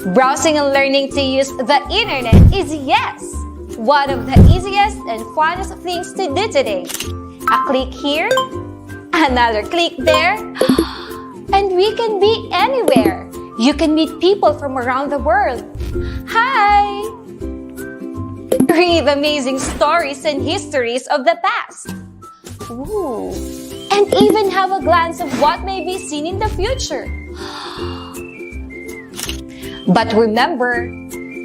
Browsing and learning to use the internet is, yes, one of the easiest and funnest things to do today. A click here, another click there, and we can be anywhere. You can meet people from around the world. Hi! Read amazing stories and histories of the past. Ooh. And even have a glance of what may be seen in the future. But remember,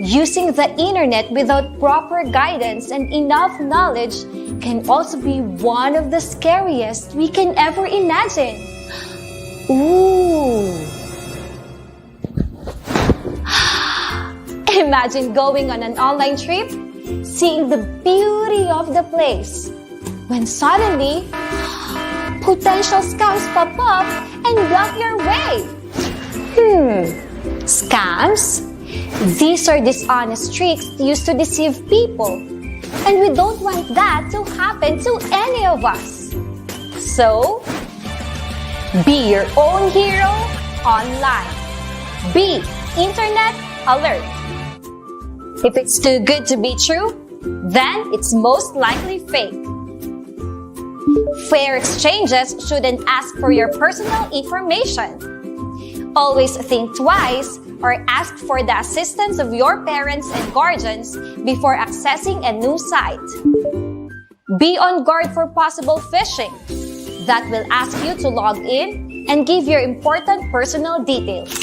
using the internet without proper guidance and enough knowledge can also be one of the scariest we can ever imagine. Ooh! Imagine going on an online trip, seeing the beauty of the place, when suddenly, potential scams pop up and block your way. Scams? These are dishonest tricks used to deceive people. And we don't want that to happen to any of us. So, be your own hero online. Be internet alert. If it's too good to be true, then it's most likely fake. Fair exchanges shouldn't ask for your personal information. Always think twice or ask for the assistance of your parents and guardians before accessing a new site. Be on guard for possible phishing that will ask you to log in and give your important personal details.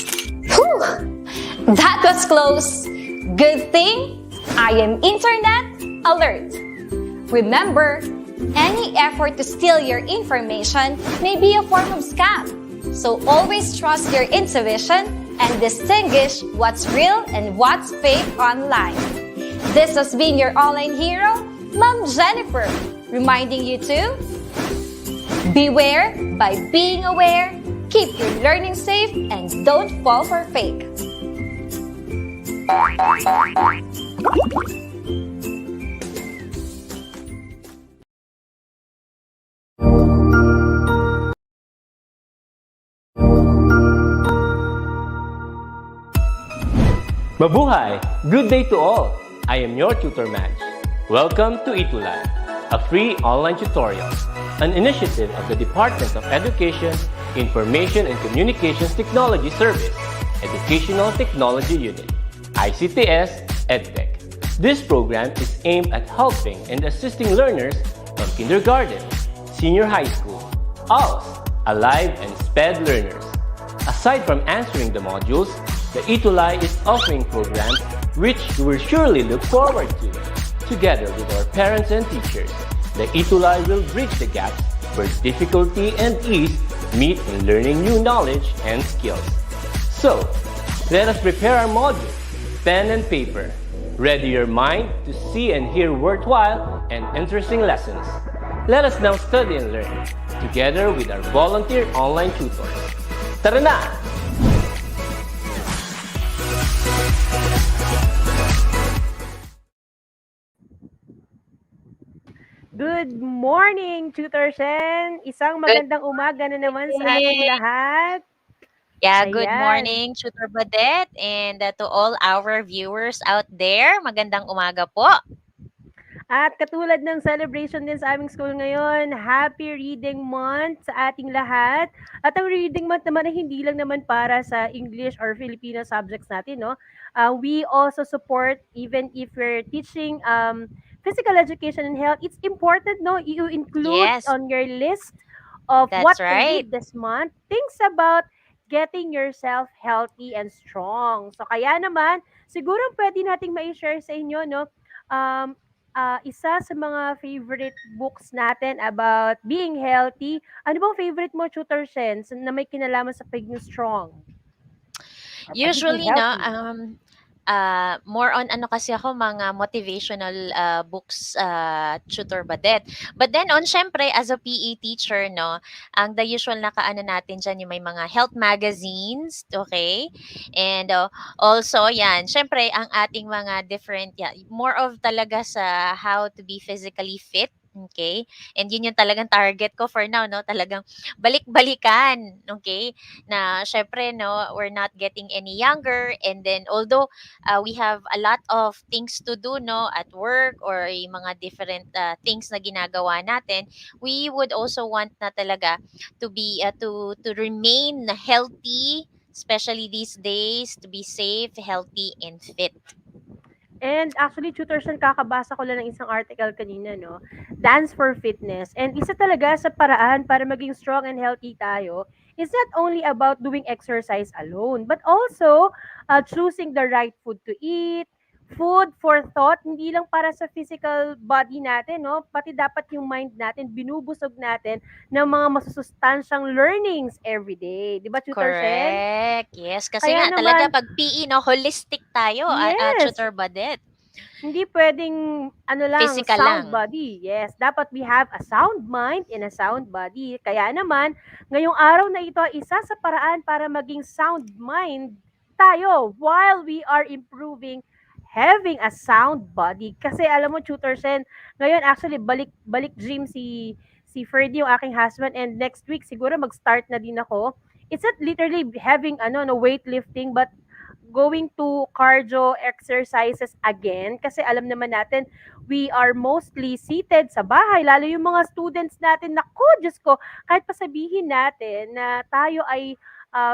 Whew! That was close. Good thing I am internet alert. Remember, any effort to steal your information may be a form of scam. So always trust your intuition and distinguish what's real and what's fake online. This has been your online hero, Ma'am Jennifer, reminding you to beware by being aware, keep your learning safe, and don't fall for fake. Mabuhay! Good day to all! I am your tutor Madge. Welcome to ETUlay, a free online tutorial, an initiative of the Department of Education, Information and Communications Technology Service, Educational Technology Unit, ICTS EdTech. This program is aimed at helping and assisting learners from kindergarten, senior high school, ALS, Alive and SPED learners. Aside from answering the modules, the ETUlay is offering programs which you will surely look forward to. Together with our parents and teachers, the ETUlay will bridge the gaps where difficulty and ease meet in learning new knowledge and skills. So, let us prepare our modules, pen and paper. Ready your mind to see and hear worthwhile and interesting lessons. Let us now study and learn, together with our volunteer online tutors. Tara na! Good morning, Tutor Shen! Isang magandang umaga na naman sa ating lahat. Yeah, good Ayan. morning, Tutor Badet, and to all our viewers out there, magandang umaga po. At katulad ng celebration din sa aming school ngayon, Happy Reading Month sa ating lahat. At ang Reading Month naman ay hindi lang naman para sa English or Filipino subjects natin, no? We also support, even if we're teaching physical education and health, it's important, no? You include Yes. on your list of That's what to right. read this month, things about getting yourself healthy and strong. So kaya naman, siguro pwede nating ma-share sa inyo, no? Isa sa mga favorite books natin about being healthy. Ano bang favorite mo, Tutor Shen, na may kinalaman sa pagiging strong? Or pagiging Usually, no, healthy? more on ano kasi ako, mga motivational books, Tutor Badet. But then on, syempre, as a PE teacher, no, ang the usual na kaano natin dyan, yung may mga health magazines, okay? And also, yan, syempre, ang ating mga different, yeah, more of talaga sa how to be physically fit, Okay? And yun yung talagang target ko for now, no? Talagang balik-balikan, okay? Na syempre, no, we're not getting any younger, and then although we have a lot of things to do, no, at work or yung mga different things na ginagawa natin, we would also want na talaga to be to remain healthy, especially these days, to be safe, healthy, and fit. And actually, tutors, kakabasa ko lang ng isang article kanina, no? Dance for Fitness. And isa talaga sa paraan para maging strong and healthy tayo is not only about doing exercise alone, but also choosing the right food to eat, food for thought, hindi lang para sa physical body natin, no? Pati dapat yung mind natin, binubusog natin ng mga masusustansyang learnings every day. Di ba, Tutor Shen? Correct. Yes, kasi Kaya nga talaga naman, pag PE, no, holistic tayo, yes, tutor Badet. hindi puwedeng ano lang, Physical lang. sound body. Yes, dapat we have a sound mind and a sound body. Kaya naman, ngayong araw na ito, isa sa paraan para maging sound mind tayo while we are improving having a sound body. Kasi alam mo, Tutor Sen, ngayon actually balik gym si Ferdy, yung aking husband, and next week siguro mag-start na din ako. It's not literally having ano no weightlifting, but going to cardio exercises again kasi alam naman natin we are mostly seated sa bahay, lalo yung mga students natin. Naku, Diyos ko, kahit pa sabihin natin na tayo ay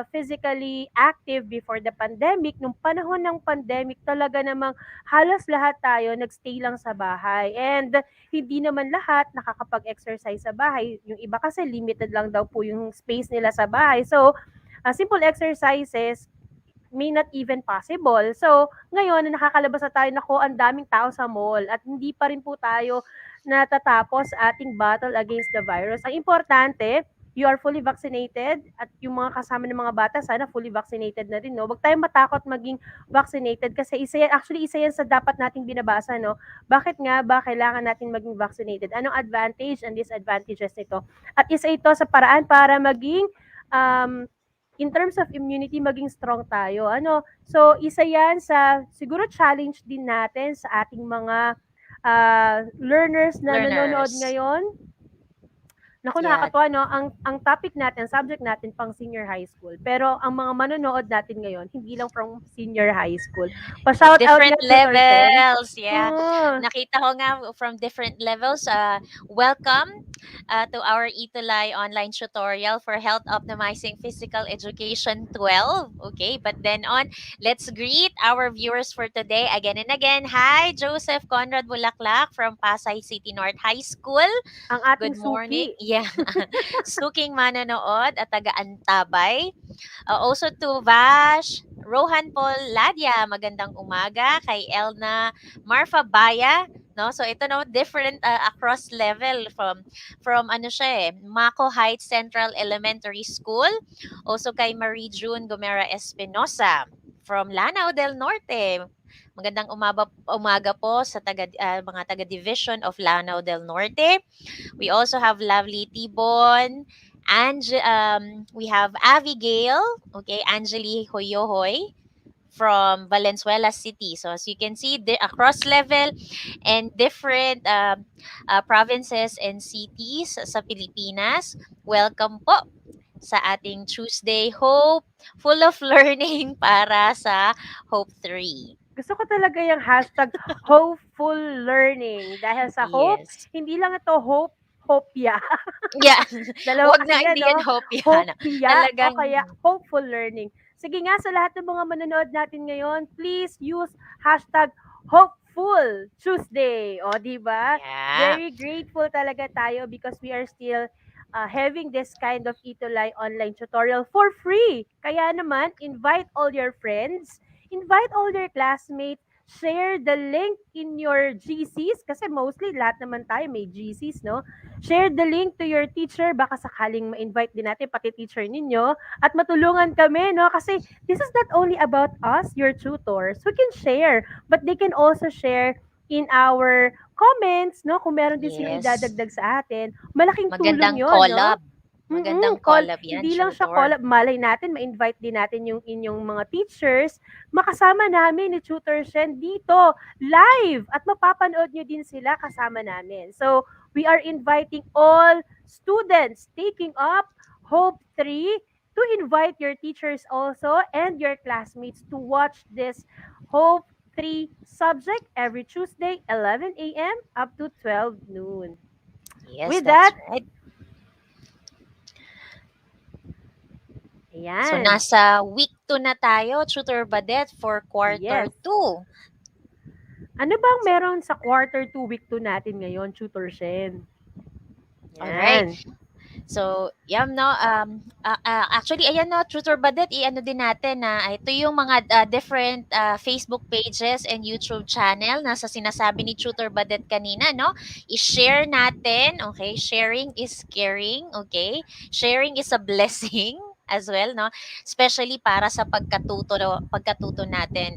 physically active before the pandemic, nung panahon ng pandemic talaga namang halos lahat tayo nagstay lang sa bahay, and hindi naman lahat nakakapag-exercise sa bahay. Yung iba kasi limited lang daw po yung space nila sa bahay, so simple exercises may not even possible. So, ngayon na nakakalabas na tayo, naku, ang daming tao sa mall at hindi pa rin po tayo natatapos sa ating battle against the virus. Ang importante, you are fully vaccinated at yung mga kasama ng mga bata, sana fully vaccinated na rin, no? Huwag tayong matakot maging vaccinated kasi isa yan, actually isa yan sa dapat nating binabasa, no? Bakit nga ba kailangan natin maging vaccinated? Anong advantage and disadvantages nito? At isa ito sa paraan para maging um, in terms of immunity, maging strong tayo. Ano? So, isa yan sa siguro challenge din natin sa ating mga learners na nanonood Learners. ngayon. Naku, Yeah. nakakatuwa, no? Ang topic natin, subject natin, pang senior high school. Pero ang mga manonood natin ngayon, hindi lang from senior high school. Pa-shout out Different nga, Tutor Sen. levels, yeah. Oo. Nakita ko nga from different levels. Welcome to our ETUlay online tutorial for health optimizing physical education 12. Okay, but then on, let's greet our viewers for today again and again. Hi, Joseph Conrad Bulaklak from Pasay City North High School. Ang ating Good morning. suki. Yeah. Suking manonood at taga-Antabay. Also to Vash, Rohan Paul Ladia, magandang umaga. Kay Elna Marfa Baya, no? So ito no, different across level from ano siya Mako Heights Central Elementary School. Also kay Marie June Gomera Espinosa from Lanao del Norte. Magandang umaga po sa mga taga-division of Lanao del Norte. We also have lovely Tibon, and we have Abigail, okay, Angeli Hoyohoy from Valenzuela City. So as you can see, across level and different provinces and cities sa Pilipinas. Welcome po sa ating Tuesday Hope, full of learning para sa Hope 3. Gusto ko talaga yung hashtag hopeful learning. Dahil sa hope, Yes. hindi lang ito hope, hopya. Yeah. Dalawa Wag kasi na, yan, hindi no? yan hope yan. Hopya o Talagang, kaya hopeful learning. Sige nga, sa lahat ng mga manonood natin ngayon, please use hashtag hopeful Tuesday. O, di ba? yeah. Very grateful talaga tayo because we are still having this kind of ETUlay online tutorial for free. Kaya naman, invite all your friends, invite all your classmates, share the link in your GCs kasi mostly lahat naman tayo may GCs, no? Share the link to your teacher, baka sakaling ma-invite din natin pati teacher ninyo at matulungan kami, no? Kasi this is not only about us, your tutors, who can share, but they can also share in our comments, no? Kung meron din silang Yes. idadagdag sa atin, malaking tulong Magandang yon, no? collab. Mm, Magandang collab yan, hindi lang siya tutor. collab, malay natin ma-invite din natin yung inyong mga teachers, makasama namin ni Tutor Shen dito, live, at mapapanood niyo din sila kasama namin. So, we are inviting all students taking up Hope 3 to invite your teachers also and your classmates to watch this Hope 3 subject every Tuesday, 11 a.m. up to 12 noon. Yes, With that's that, right. So ayan. nasa week 2 na tayo, Tutor Badet, for quarter Yes. 2. Ano bang meron sa quarter 2 week 2 natin ngayon, Tutor Shen? Alright. Yan. So, yan no, actually, ayan no, Truth or Badet, i-ano din natin na ito yung mga different Facebook pages and YouTube channel na sa sinasabi ni Truth or Badet kanina, no? I-share natin, okay? Sharing is caring, okay? Sharing is a blessing as well, no? Especially para sa pagkatuto natin.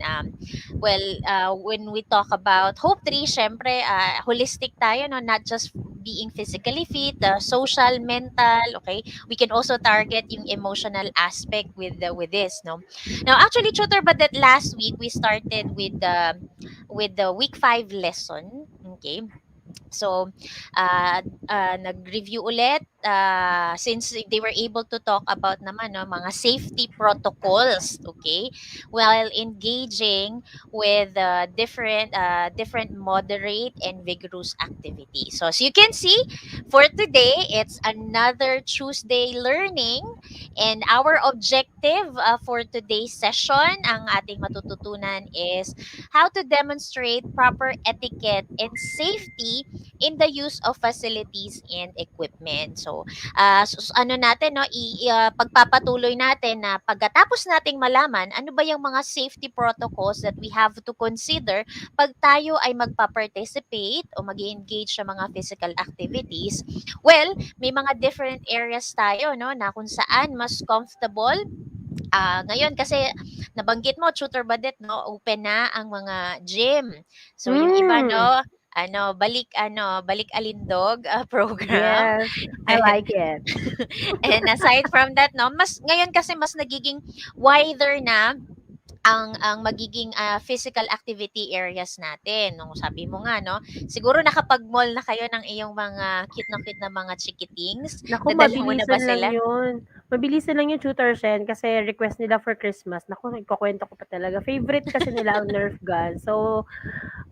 When we talk about Hope 3, syempre, holistic tayo, no? Not just being physically fit, the social, mental, okay? We can also target yung emotional aspect with this, no? Now, actually, tutor, but that last week we started with the week 5 lesson, okay? So, nag-review ulit since they were able to talk about naman no, mga safety protocols, okay? While engaging with different moderate and vigorous activities. So, as you can see, for today, it's another Tuesday learning and our objective for today's session, ang ating matututunan is how to demonstrate proper etiquette and safety in the use of facilities and equipment. So, ano natin, no, pagpapatuloy natin na pagkatapos nating malaman ano ba yung mga safety protocols that we have to consider pag tayo ay magpa-participate o mag engage sa mga physical activities. Well, may mga different areas tayo, no, na kung saan mas comfortable. Ngayon kasi nabanggit mo, Tutor Badet, no, open na ang mga gym. So yung iba, Mm. no, balik alindog program. Yes, I like it. And aside from that, no, mas ngayon kasi mas nagiging wider na ang magiging physical activity areas natin. No, sabi mo nga, no, siguro nakapag-mall na kayo ng iyong mga cute na cute na mga chikitings. Naku, Nadala mo na ba mabilisan lang sila? yun. Mabilisan lang yung Tutor Shen kasi request nila for Christmas. Naku, ikukwento ko pa talaga. Favorite kasi nila ang Nerf gun. So,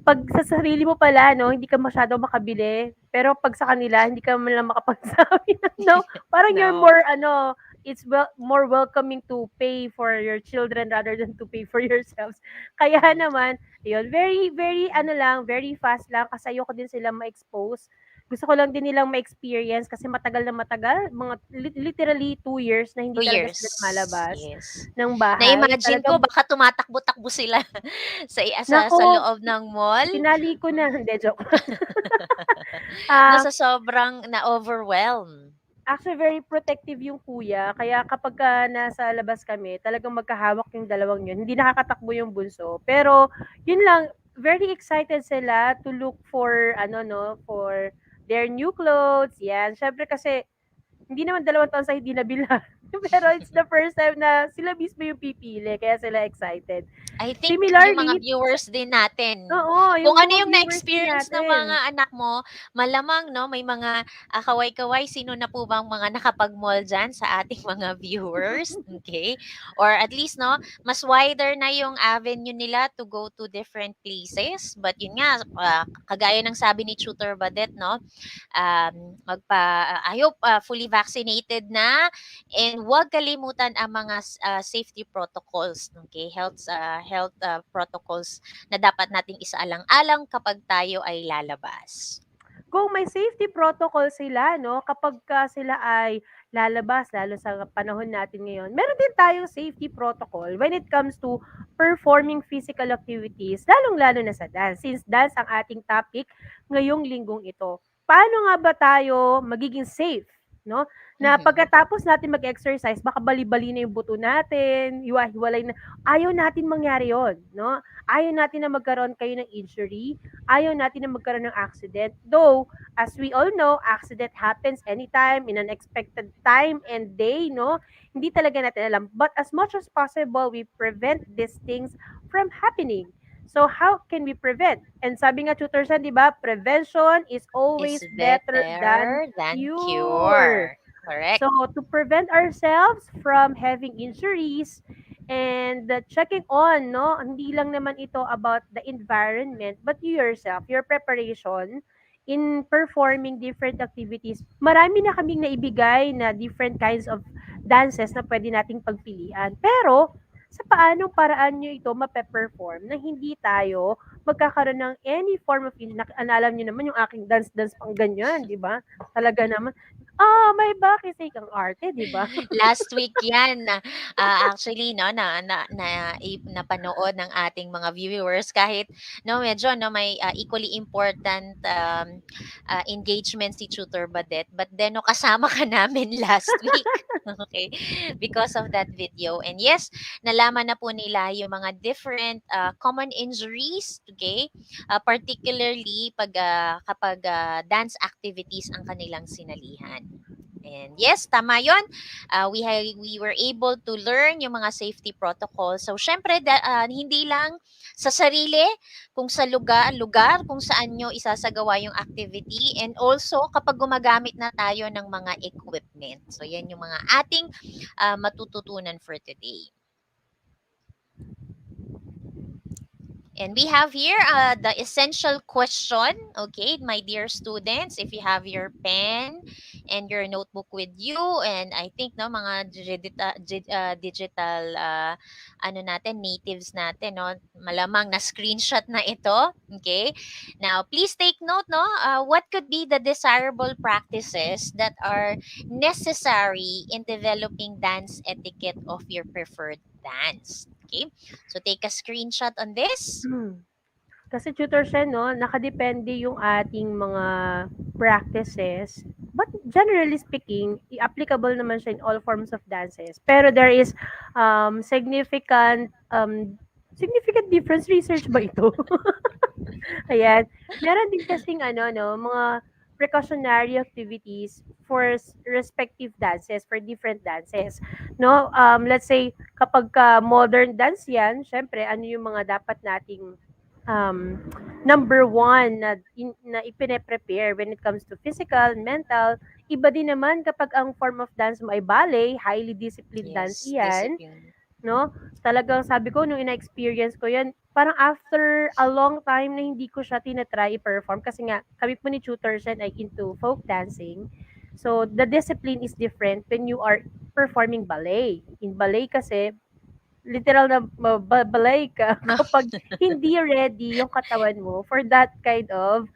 pag sa sarili mo pala, no, hindi ka masyadong makabili. Pero pag sa kanila, hindi ka man lang makapagsabi ng no. Parang you're No. more, it's more welcoming to pay for your children rather than to pay for yourselves. Kaya Mhm. naman, yun, very, very, very fast lang kasi ayoko din sila ma-expose. Gusto ko lang din nilang ma-experience kasi matagal na matagal, mga literally 2 years na hindi 2 talaga years, sila lumalabas yes. ng bahay. Na-imagine ko Talagang, baka tumatakbo-takbo sila sa nako, loob ng mall, tinali ko na, hindi, joke. Ah, sa sobrang na-overwhelm. Actually, very protective yung kuya. Kaya kapag nasa labas kami, talagang magkahawak yung dalawang yun. Hindi nakakatakbo yung bunso. Pero, yun lang, very excited sila to look for, for their new clothes. Yan. Syempre kasi, hindi naman 2 taon sa hindi nabilhan. Pero it's the first time na sila mismo yung pipili. Kaya sila excited. I think yung mga Similarly, viewers din natin, oo, kung yung ano mga yung viewers din na-experience ng natin. mga anak mo, malamang, no, may mga kaway-kaway, sino na po bang mga nakapag-mall dyan sa ating mga viewers, okay? Or at least, no, mas wider na yung avenue nila to go to different places. But yun nga, kagaya ng sabi ni Tutor Badet, no, I hope fully vaccinated na and huwag kalimutan ang mga safety protocols, okay? Health protocols na dapat nating isaalang-alang kapag tayo ay lalabas. Kung may safety protocol sila, no, kapag sila ay lalabas, lalo sa panahon natin ngayon, meron din tayong safety protocol when it comes to performing physical activities, lalong-lalo na sa dance, since dance ang ating topic ngayong linggong ito. Paano nga ba tayo magiging safe no? Na Mhm. pagkatapos natin mag-exercise, baka bali-bali na yung buto natin, hiwa-hiwalay na. Ayaw natin mangyari yon, no? Ayaw natin na magkaroon kayo ng injury, ayaw natin na magkaroon ng accident. Though, as we all know, accident happens anytime, in an expected time and day, no? Hindi talaga natin alam. But as much as possible, we prevent these things from happening. So how can we prevent? And sabi nga tutor San, di ba, prevention is Is always better than better than cure. cure. Correct. So to prevent ourselves from having injuries and checking on, no, hindi lang naman ito about the environment, but you yourself, your preparation in performing different activities. Marami na kaming naibigay na different kinds of dances na pwede nating pagpilian. Pero, sa paanong paraan nyo ito mape-perform na hindi tayo magkakaroon ng any form of alam nyo naman yung aking dance-dance pang ganyan, di ba? Talaga naman, may bakit kang arte, di ba? Last week 'yan na, actually 'no, napanood ng ating mga viewers kahit 'no, medyo 'no, may, equally important, engagement si Tutor Badet, but then 'no, kasama ka namin last week, okay, because of that video. And yes, nalaman na po nila yung mga different, common injuries, okay, particularly kapag, dance activities ang kanilang sinalihan. And yes, tama 'yon. We were able to learn yung mga safety protocols. So syempre hindi lang sa sarili, kung sa lugar kung saan nyo isasagawa yung activity, and also kapag gumagamit na tayo ng mga equipment. So yan yung mga ating matututunan for today. And we have here the essential question. Okay, my dear students, if you have your pen and your notebook with you, and I think no mga digital ano natin, natives natin, no, malamang na screenshot na ito. Okay, now please take note, no, what could be the desirable practices that are necessary in developing dance etiquette of your preferred dance. Okay, so take a screenshot on this. Kasi tutor siya, no, nakadepende yung ating mga practices. But generally speaking, applicable naman siya in all forms of dances. Pero there is significant difference. Research ba ito? Ayan. Meron din kasing ano, no, mga precautionary activities for respective dances, for different dances. No, let's say, kapag modern dance yan, syempre, ano yung mga dapat nating um, number one na ipine-prepare when it comes to physical, mental. Iba din naman kapag ang form of dance mo ay ballet, highly disciplined dance Yes, yan, discipline. no? Talagang sabi ko, nung ina-experience ko yan, parang after a long time na hindi ko siya tinatry i-perform kasi nga, kami po ni tutor siya ay into folk dancing. So, the discipline is different when you are performing ballet. In ballet kasi, literal na mababalay ka kapag hindi ready yung katawan mo for that kind of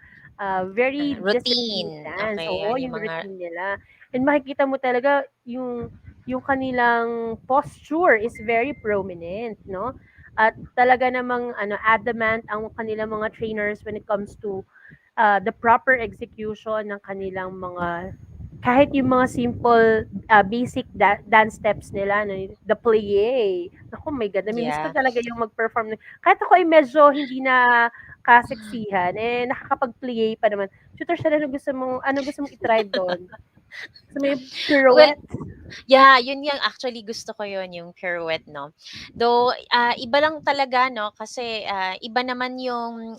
very disciplined Routine. dance. Okay, Oo, yan yung yung mga routine nila. And makikita mo talaga yung kanilang posture is very prominent, no? At talaga namang adamant ang kanilang mga trainers when it comes to the proper execution ng kanilang mga kahit yung mga simple basic dance steps nila, no, the plie. Naku, my God, namimiss ko yeah. talaga yung mag-perform. Kahit ako ay medyo hindi na kaseksihan, nakakapag-plie pa naman. Tutor siya, ano gusto mong i-try doon? Gusto mo yung Well, pirouette? yeah, yun yung actually gusto ko yun, yung pirouette, no. Though iba lang talaga, no, kasi iba naman yung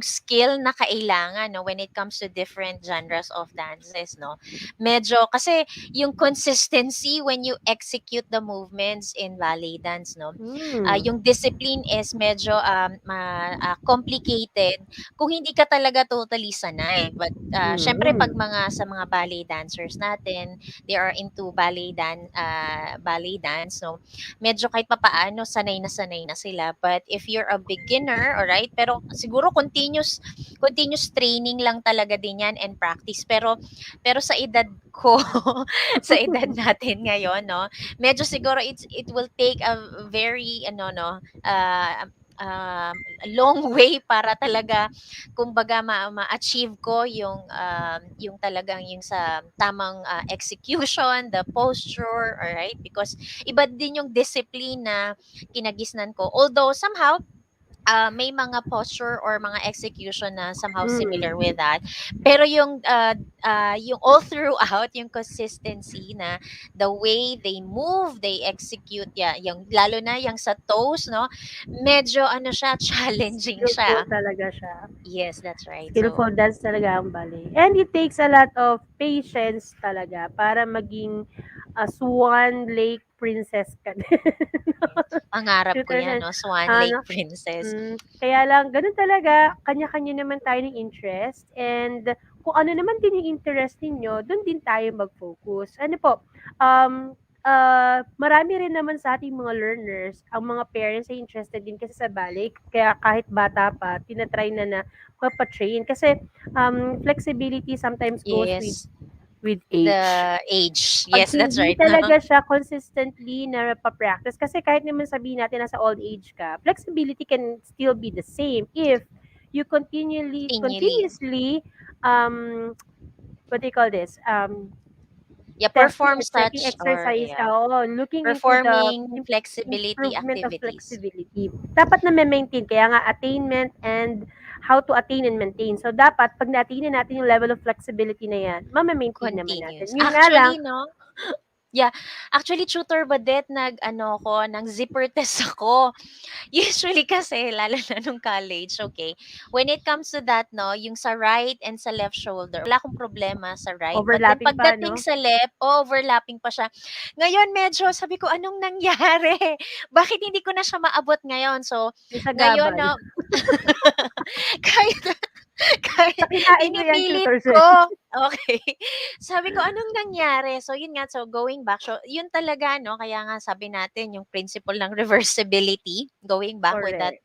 skill na kailangan, no, when it comes to different genres of dances, no. Medyo kasi yung consistency when you execute the movements in ballet dance, no. Hmm. Yung discipline is medyo complicated kung hindi ka talaga totally sanay. But syempre pag Mm. sa mga ballet dancers natin, they are into ballet dance, so medyo kahit papaano sanay na sila. But if you're a beginner, all right, pero siguro continuous training lang talaga din yan and practice. Pero sa edad ko, sa edad natin ngayon, no, medyo siguro it will take a very long way para talaga kumbaga ma-achieve ko yung talagang yung sa tamang execution, the posture, alright? Because iba din yung discipline na kinagisnan ko. Although somehow may mga posture or mga execution na somehow similar Mm. with that. Pero yung all throughout, yung consistency na the way they move, they execute, yeah, yung, lalo na yung sa toes, no? Medyo ano siya, challenging Skillful siya. talaga siya. Yes, that's right. Skillful So, dance talaga ang ballet. And it takes a lot of patience talaga para maging Swan Lake princess ka din. pangarap ko Tutor yan, siya, no? Swan Lake ano, Princess. kaya lang, ganun talaga, kanya-kanya naman tayo ng interest, and kung ano naman din yung interest ninyo, doon din tayo mag-focus. Ano po, um, marami rin naman sa ating mga learners, ang mga parents ay interested din kasi sa ballet, kaya kahit bata pa, tinatry na mapatrain. Kasi flexibility sometimes goes Yes. with age. The age. Pag Yes, that's hindi right. No? talaga siya consistently na pa-practice, kasi kahit naman sabihin natin nasa old age ka, flexibility can still be the same if you Continually. continuously, um, what do you call this? Yeah, Testing perform or checking such or exercise, yeah, looking into the performing flexibility improvement of activities. flexibility. Dapat na maintain, kaya nga attainment and how to attain and maintain. So, dapat, pag na-attain na natin yung level of flexibility na yan, mama-maintain naman natin. Continuous. Yun nga lang, Actually, no? Yeah. Actually, tutor Badet, nag-ano ko, nang zipper test ako. Usually kasi, lalo na nung college, okay, when it comes to that, no, yung sa right and sa left shoulder, wala akong problema sa right. But then, overlapping pa, pagdating no? sa left, overlapping pa siya. Ngayon, medyo, sabi ko, anong nangyari? Bakit hindi ko na siya maabot ngayon? So, Yung ngayon, sagabal. no, kahit, kahit Sa kinain mo yan, pinipilit tutor Sen. ko, okay. Sabi ko, anong nangyari? So, yun nga, so going back, so, yun talaga, no, kaya nga sabi natin, yung principle ng reversibility, going back Correct.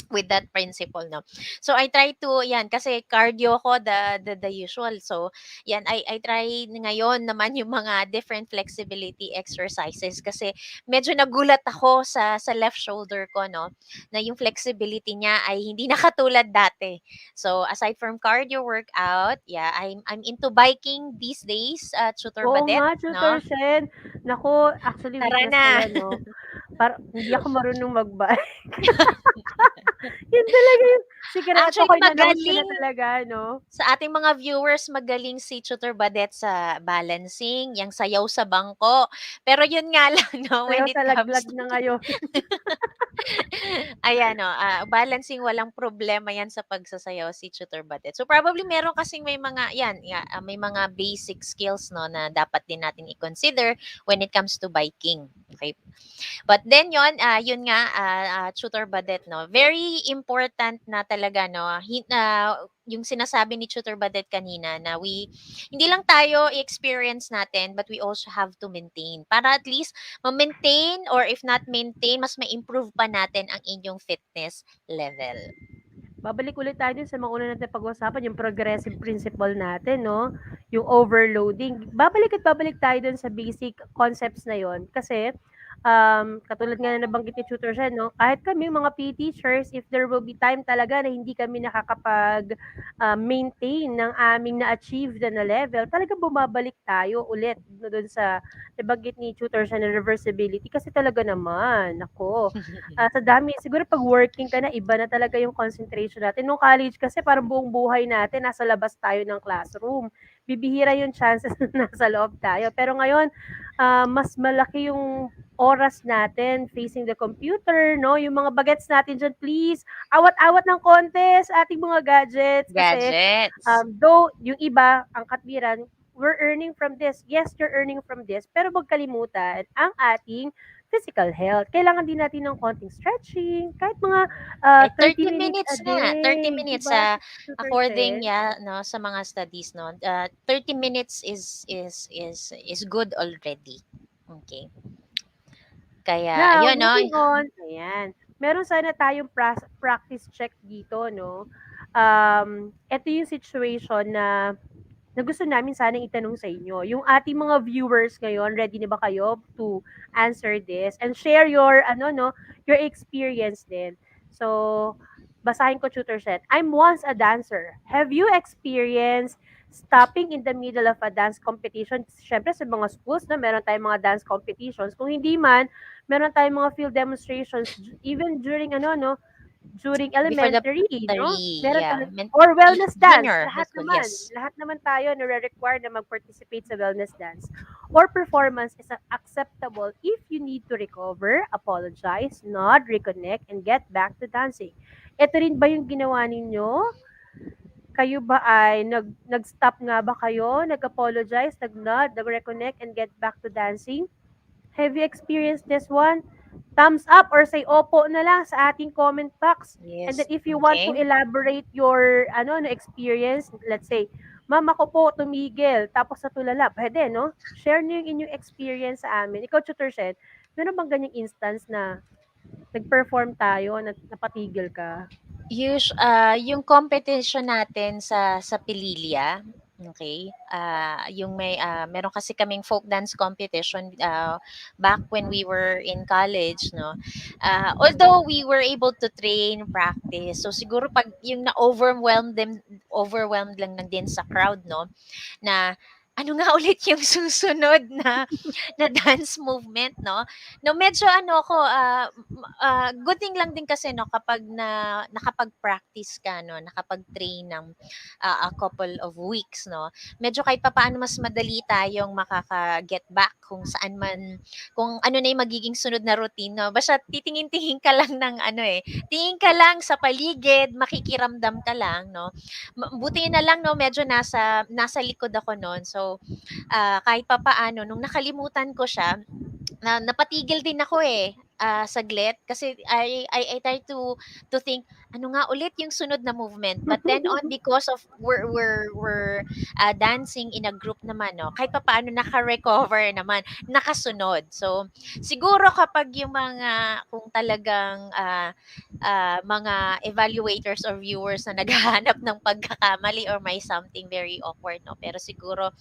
with that principle, no. So I try to yan kasi cardio ko the usual. So yan I try ngayon naman yung mga different flexibility exercises kasi medyo nagulat ako sa left shoulder ko, no, na yung flexibility niya ay hindi na katulad dati. So aside from cardio workout, yeah, I'm into biking these days, tutor Oo Badet, nga, tutor no. Sen. Naku, actually Tara witness na. ko yan, no? Hindi ako marunong mag-bike. Yun talaga yung sikreto ko, Actually in-announce ko na magaling talaga, no? sa ating mga viewers, magaling si Tutor Badet sa balancing, yung sayaw sa bangko. Pero yun nga lang, no, Sayaw when it sa comes laglag to, na ngayon. ayan, no, balancing, walang problema yan sa pagsasayaw si Tutor Badet. So, probably meron kasing may mga, yan, may mga basic skills, no, na dapat din natin i-consider when it comes to biking. Okay. But then yun nga, Tutor Badet, no, very important na talaga, no, yung sinasabi ni Tutor Badet kanina na hindi lang tayo i-experience natin, but we also have to maintain. Para at least ma-maintain or if not maintain, mas ma-improve pa natin ang inyong fitness level. Babalik ulit tayo dun sa mga una natin pag-usapan, yung progressive principle natin, no? Yung overloading. Babalik at babalik tayo dun sa basic concepts na yon. Kasi, katulad nga na nabanggit ni Tutor Shen, no? Kahit kami, mga PE teachers, if there will be time talaga na hindi kami nakakapag-maintain ng aming na-achieve na level, talaga bumabalik tayo ulit dun sa nabanggit ni Tutor Shen na reversibility. Kasi talaga naman, ako, sa dami, siguro pag working ka na, iba na talaga yung concentration natin. Nung college kasi, parang buong buhay natin, nasa labas tayo ng classroom. Bibihira yung chances na nasa loob tayo. Pero ngayon, mas malaki yung oras natin facing the computer, no? Yung mga bagets natin dyan, please, awat-awat ng konti sa ating mga gadgets. Kasi, Gadgets. though, yung iba, ang katwiran, we're earning from this. Yes, you're earning from this. Pero huwag kalimutan ang ating physical health. Kailangan din natin ng konting stretching, kahit mga Ay, 30 30 minutes a minutes nga. 30 day, di minutes, ba, Tutor according, Shen? yeah, no, sa mga studies, no, 30 minutes is good already. Okay. Kaya, Now, yun, no, moving on, ayan. Meron sana tayong practice check dito, no? Ito yung situation na gusto namin sanang itanong sa inyo. Yung ating mga viewers ngayon, ready na ba kayo to answer this and share your, your experience din? So, basahin ko tutor set. I'm once a dancer. Have you experienced stopping in the middle of a dance competition? Siyempre sa mga schools na meron tayong mga dance competitions. Kung hindi man, meron tayong mga field demonstrations even during ano no, during Before the elementary, no? elementary, Meron yeah. tayo or wellness dance. Junior high Lahat school, naman, yes. lahat naman tayo nare-require na mag-participate sa wellness dance. Or performance is acceptable if you need to recover, apologize, nod, reconnect, and get back to dancing. Ito rin ba yung ginawa ninyo? Kayo ba ay nag-stop nga ba kayo? Nag-apologize, nag-nod, nag-reconnect, and get back to dancing? Have you experienced this one? Thumbs up or say opo na lang sa ating comment box. And then Yes. if you want to Okay. elaborate your na experience, let's say, ma'am ako po tumigil, tapos natulala, pwede, no? Share niyo yung inyong experience sa amin. Ikaw, Tutor Shed, meron bang ganyang instance na nag-perform tayo, napatigil ka? Yung competition natin sa Pililya, okay? Yung meron kasi kaming folk dance competition back when we were in college, no. Although we were able to train, practice. So siguro pag yung overwhelmed lang din sa crowd, no, na ano nga ulit yung susunod na dance movement, no? No, medyo ano ako, good thing lang din kasi, no, kapag nakapag-practice ka, no, nakapag-train ng a couple of weeks, no, medyo kahit papaano mas madali tayong makaka-get back kung saan man, kung ano na yung magiging sunod na routine, no? Basta titingin-tingin ka lang ng ano eh, tingin ka lang sa paligid, makikiramdam ka lang, no? Buti na lang, no, medyo nasa likod ako noon. So, kahit papaano nung nakalimutan ko siya, napatigil din ako eh. Saglit kasi I try to think ano nga ulit yung sunod na movement, but then on, because of we're dancing in a group naman, no, kahit papaano naka-recover naman, nakasunod. So siguro kapag yung mga, kung talagang mga evaluators or viewers na naghahanap ng pagkakamali or may something very awkward, no, pero siguro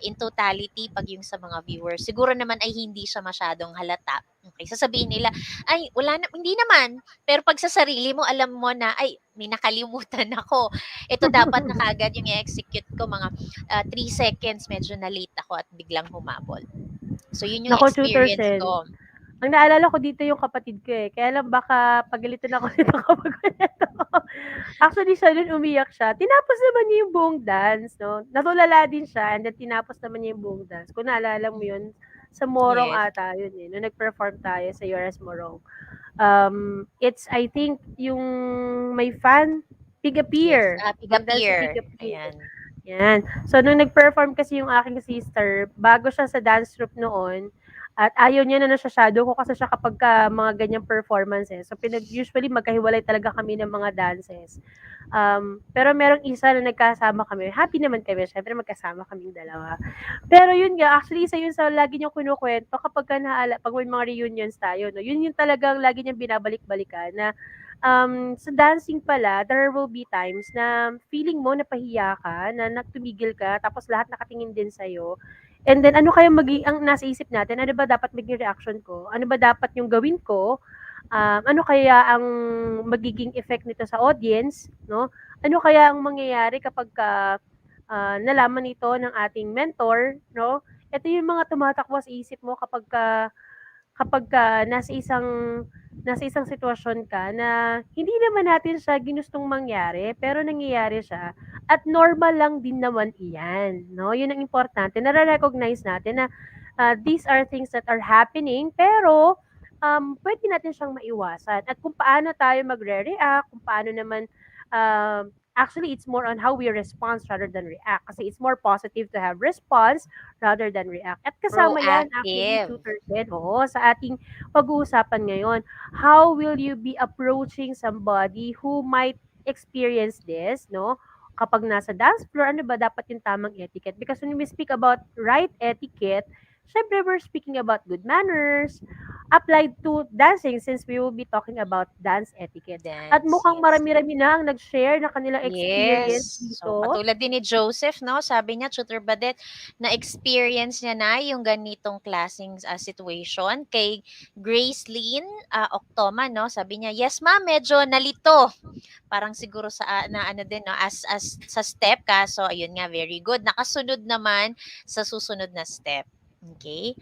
in totality, pag yung sa mga viewers, siguro naman ay hindi siya masyadong halata. Okay, sasabihin nila, ay, wala na, hindi naman. Pero pag sa sarili mo, alam mo na, ay, may nakalimutan ako. Ito dapat na kagad yung i-execute ko, mga 3 seconds, medyo na late ako at biglang humabol. So, yun yung Nako, Tutor experience Sen. ko. Ang naalala ko dito yung kapatid ko eh. Kaya lang baka pagalitan ako nito kapag ganito. Actually, siya dun umiyak siya. Tinapos naman niya yung buong dance, no? Natulala din siya and then tinapos naman niya yung buong dance. Kung naalala mo yun, sa Morong Yes. ata yun eh. Nung nag-perform tayo sa URS Morong. It's, I think, yung may fan, Yes. Pig-a-Peer. Mag-dance sa Pig-a-peer. Pig-a-Peer. Ayan. Yan. So, nung nag-perform kasi yung aking sister, bago siya sa dance troupe noon, at ayaw niya na nasyasado ko kasi siya kapag mga ganyang performances. So, usually magkahiwalay talaga kami ng mga dances. Pero merong isa na nagkasama kami. Happy naman kami. Syempre, magkasama kaming dalawa. Pero yun nga, actually, isa yun sa lagi niyong kinukwento kapag pag may mga reunions tayo. No? Yun yung talagang lagi niyang binabalik-balikan na sa dancing pala, there will be times na feeling mo napahiya ka, na nagtumigil ka, tapos lahat nakatingin din sa'yo. And then, ano kaya ang nasa isip natin? Ano ba dapat maging reaction ko? Ano ba dapat yung gawin ko? Ano kaya ang magiging effect nito sa audience? No? Ano kaya ang mangyayari kapag nalaman ito ng ating mentor? No? Ito yung mga tumatakbo sa isip mo kapag nasa isang sitwasyon ka na hindi naman natin siya ginustong mangyari, pero nangyayari siya at normal lang din naman iyan, no? Yun ang importante, nare-recognize natin na these are things that are happening, pero puwede natin siyang maiwasan at kung paano tayo magre-react, kung paano naman, actually, it's more on how we respond rather than react kasi it's more positive to have response rather than react. At kasama yan actually, Proactive. Tutor Ted, oo, sa ating pag-uusapan ngayon. How will you be approaching somebody who might experience this, no? Kapag nasa dance floor, ano ba dapat yung tamang etiquette? Because when we speak about right etiquette, syempre we're speaking about good manners applied to dancing since we will be talking about dance etiquette. At Dance, mukhang yes. marami-rami na ang nag-share ng kanilang Yes. experience So, dito. katulad din ni Joseph, no? Sabi niya, Tutor Badet, na-experience niya na yung ganitong klaseng situation. Kay Grace Lynn Octoma, no? Sabi niya, yes ma'am, medyo nalito. Parang siguro sa na ano din, no? As sa step, kaso ayun nga, very good. Nakasunod naman sa susunod na step. Okay?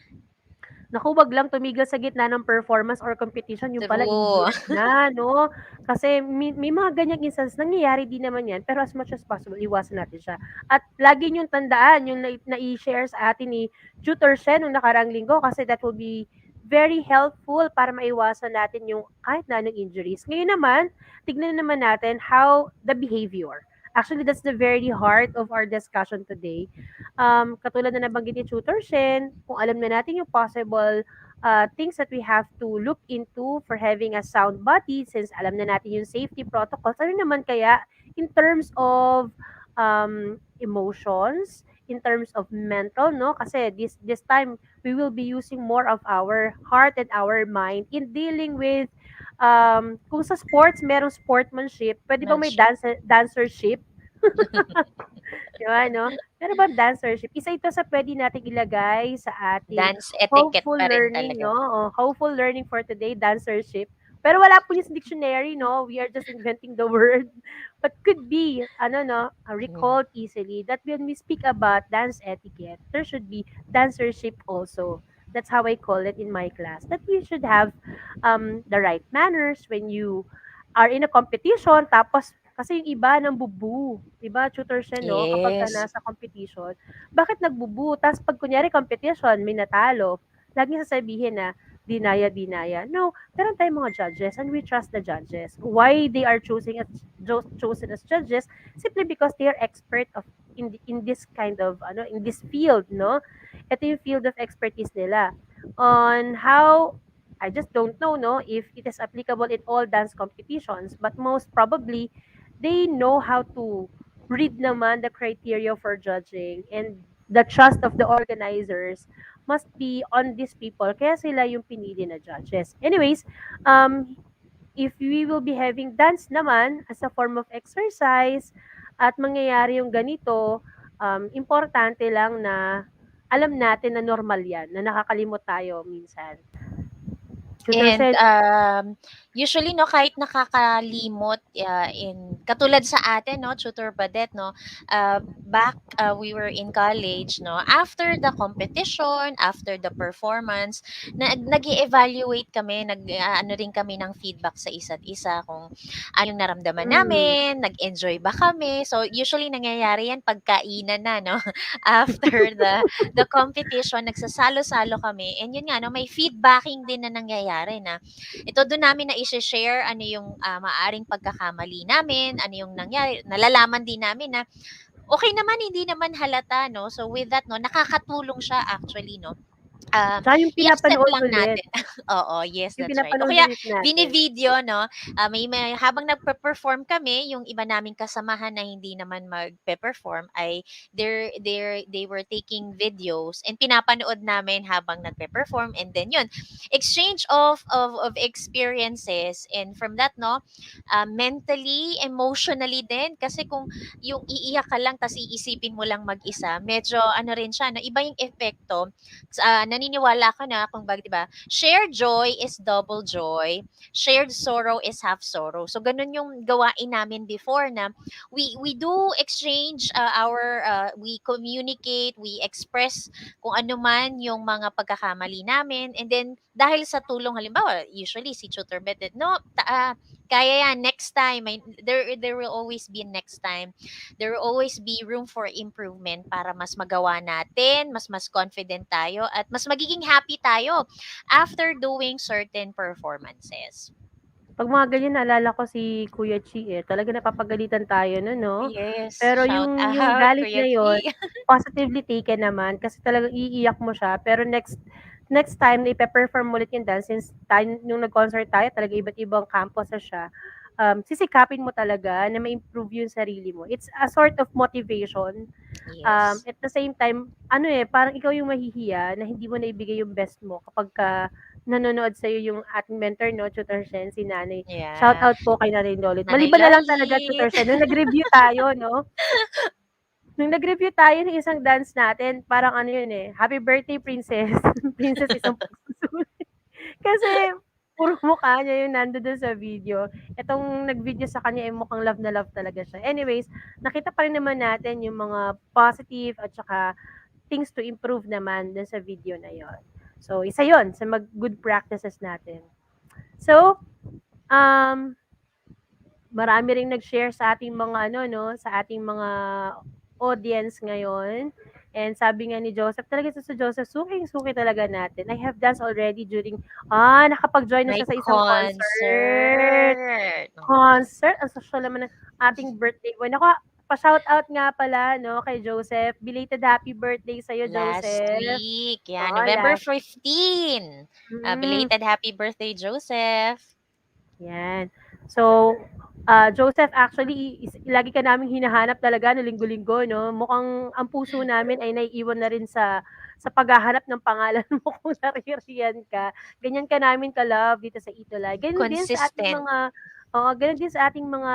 Naku, wag lang tumigil sa gitna ng performance or competition, yung pala True. i-blurt na, 'no? Kasi may mga ganyang instance, nangyayari din naman 'yan, pero as much as possible iwasan natin siya. At lagi niyong tandaan yung nai-share sa atin ni Tutor Shen nung nakaraang linggo kasi that will be very helpful para maiwasan natin yung kahit na anong injuries. Ngayon naman, tignan naman natin how the behavior. Actually, that's the very heart of our discussion today. Katulad na nabanggit ni Tutor Shen, kung alam na natin yung possible things that we have to look into for having a sound body, since alam na natin yung safety protocols, ano naman kaya in terms of emotions, in terms of mental, no? Kasi this time, we will be using more of our heart and our mind in dealing with, kung sa sports, merong sportsmanship, pwede bang may Mention. dancership? Di ba, no? Pero bang dancership, isa ito sa pwede nating ilagay sa ating Dance etiquette hopeful pa rin learning, talaga. no? Hopeful learning for today, dancership. Pero wala po yung sa dictionary, no? We are just inventing the word. But could be, ano, no, Mm. recalled easily that when we speak about dance etiquette, there should be dancership also. That's how I call it in my class. That you should have the right manners when you are in a competition, tapos kasi yung iba nambubu, 'di ba, tutor siya 'no, kapagka Yes. nasa competition. Bakit nagbubu? Ta's 'pag kunyari competition, may natalo, laging sasabihin na, "Dinaya, dinaya." No, meron tayong mga judges and we trust the judges. Why they are chosen as judges? Simply because they are expert of in this kind of ano, in this field, no? Ito yung field of expertise nila on how I just don't know, no, if it is applicable in all dance competitions, but most probably they know how to read naman the criteria for judging, and the trust of the organizers must be on these people kaya sila yung pinili na judges. Anyways, if we will be having dance naman as a form of exercise at mangyayari yung ganito, importante lang na alam natin na normal yan, na nakakalimot tayo minsan. Tutor And Shen, usually no kahit nakakalimot in katulad sa atin no Tutor Badet no back we were in college no after the competition, after the performance nag-evaluate kami, ano rin kami ng feedback sa isa't isa kung ano yung naramdaman mm, namin, nag-enjoy ba kami. So usually nangyayari yan pagkainan na no after the competition, nagsasalo-salo kami. And yun nga, no, may feedbacking din na nangyayari na ito doon namin na i-share ano yung maaring pagkakamali namin, ano yung nangyari. Nalalaman din namin na okay naman, hindi naman halata, no? So with that, no, nakakatulong siya actually, no? tsaka yung I-accept pinapanood lang ulit, natin. Oo, yes, yung that's right. O pinapanood kaya, ulit natin. bini-video, no? May habang nagpe-perform kami, yung iba naming kasamahan na hindi naman magpe-perform ay they were taking videos and pinapanood namin habang nagpe-perform, and then yun, exchange of experiences, and from that, no, mentally, emotionally din, kasi kung yung iiyak ka lang tas iisipin mo lang mag-isa, medyo ano rin siya, no? Iba yung epekto. Naniniwala ako na kung bakit 'di ba, shared joy is double joy, shared sorrow is half sorrow. So ganun yung gawain namin before na we do exchange we communicate, we express kung ano man yung mga pagkakamali namin, and then dahil sa tulong halimbawa usually si Tutor Beth no kaya yan next time there will always be next time, there will always be room for improvement para mas magawa natin, mas confident tayo at mas magiging happy tayo after doing certain performances. 'Pag mga ganyan naalala ko si Kuya Chi, eh, talagang napapagalitan tayo nun 'no. Yes, Pero shout yung out galit Kuya na yun, Chi. positively taken naman kasi talagang iiyak mo siya, pero next next time na ipe-perform mo ulit yung dance, since tayo nung nag-concert tayo talaga iba't ibang campuses siya, sisikapin mo talaga na ma-improve yung sarili mo. It's a sort of motivation Yes. At the same time, parang ikaw yung mahihiya na hindi mo naibigay yung best mo kapagka nanonood sa'yo yung ating mentor 'no, Tutor Sen, si Nanay. Shout Yeah. out po kay Nanay Lolit. Nanay Maliban na lang talaga Lolit. Tutor Sen, nung nag-review tayo 'no, nung nag-review tayo ng isang dance natin, parang ano yun, eh, "Happy birthday princess." Princess isang pagsusulit. Kasi puro mukha niya yung nando'n sa video. Itong nag-video sa kanya, eh, mukhang love na love talaga siya. Anyways, nakita pa rin naman natin yung mga positive at saka things to improve naman dun sa video na yon. So, isa yon sa good practices natin. So, um, marami ring nag-share sa ating mga ano 'no, sa ating mga audience ngayon. And sabi nga ni Joseph, talaga ito si Joseph, suking-suki talaga natin. I have danced already during, nakapag-join na May siya sa isang concert. concert. Concert, ang social naman ng ating birthday boy. Naku, pa-shoutout nga pala 'no, kay Joseph. Belated happy birthday sa'yo, Last Joseph. week. Yeah, Oo, November last 15. mm. Belated happy birthday, Joseph. Yan. So, Joseph, actually, lagi ka naming hinahanap talaga no linggo-linggo, no? Mukhang ang puso namin ay naiiwan na rin sa paghahanap ng pangalan mo kung naririyan ka. Ganyan ka namin ka-love dito sa ETUlay. Ganyan din sa ating Consistent. mga, ganyan din sa ating mga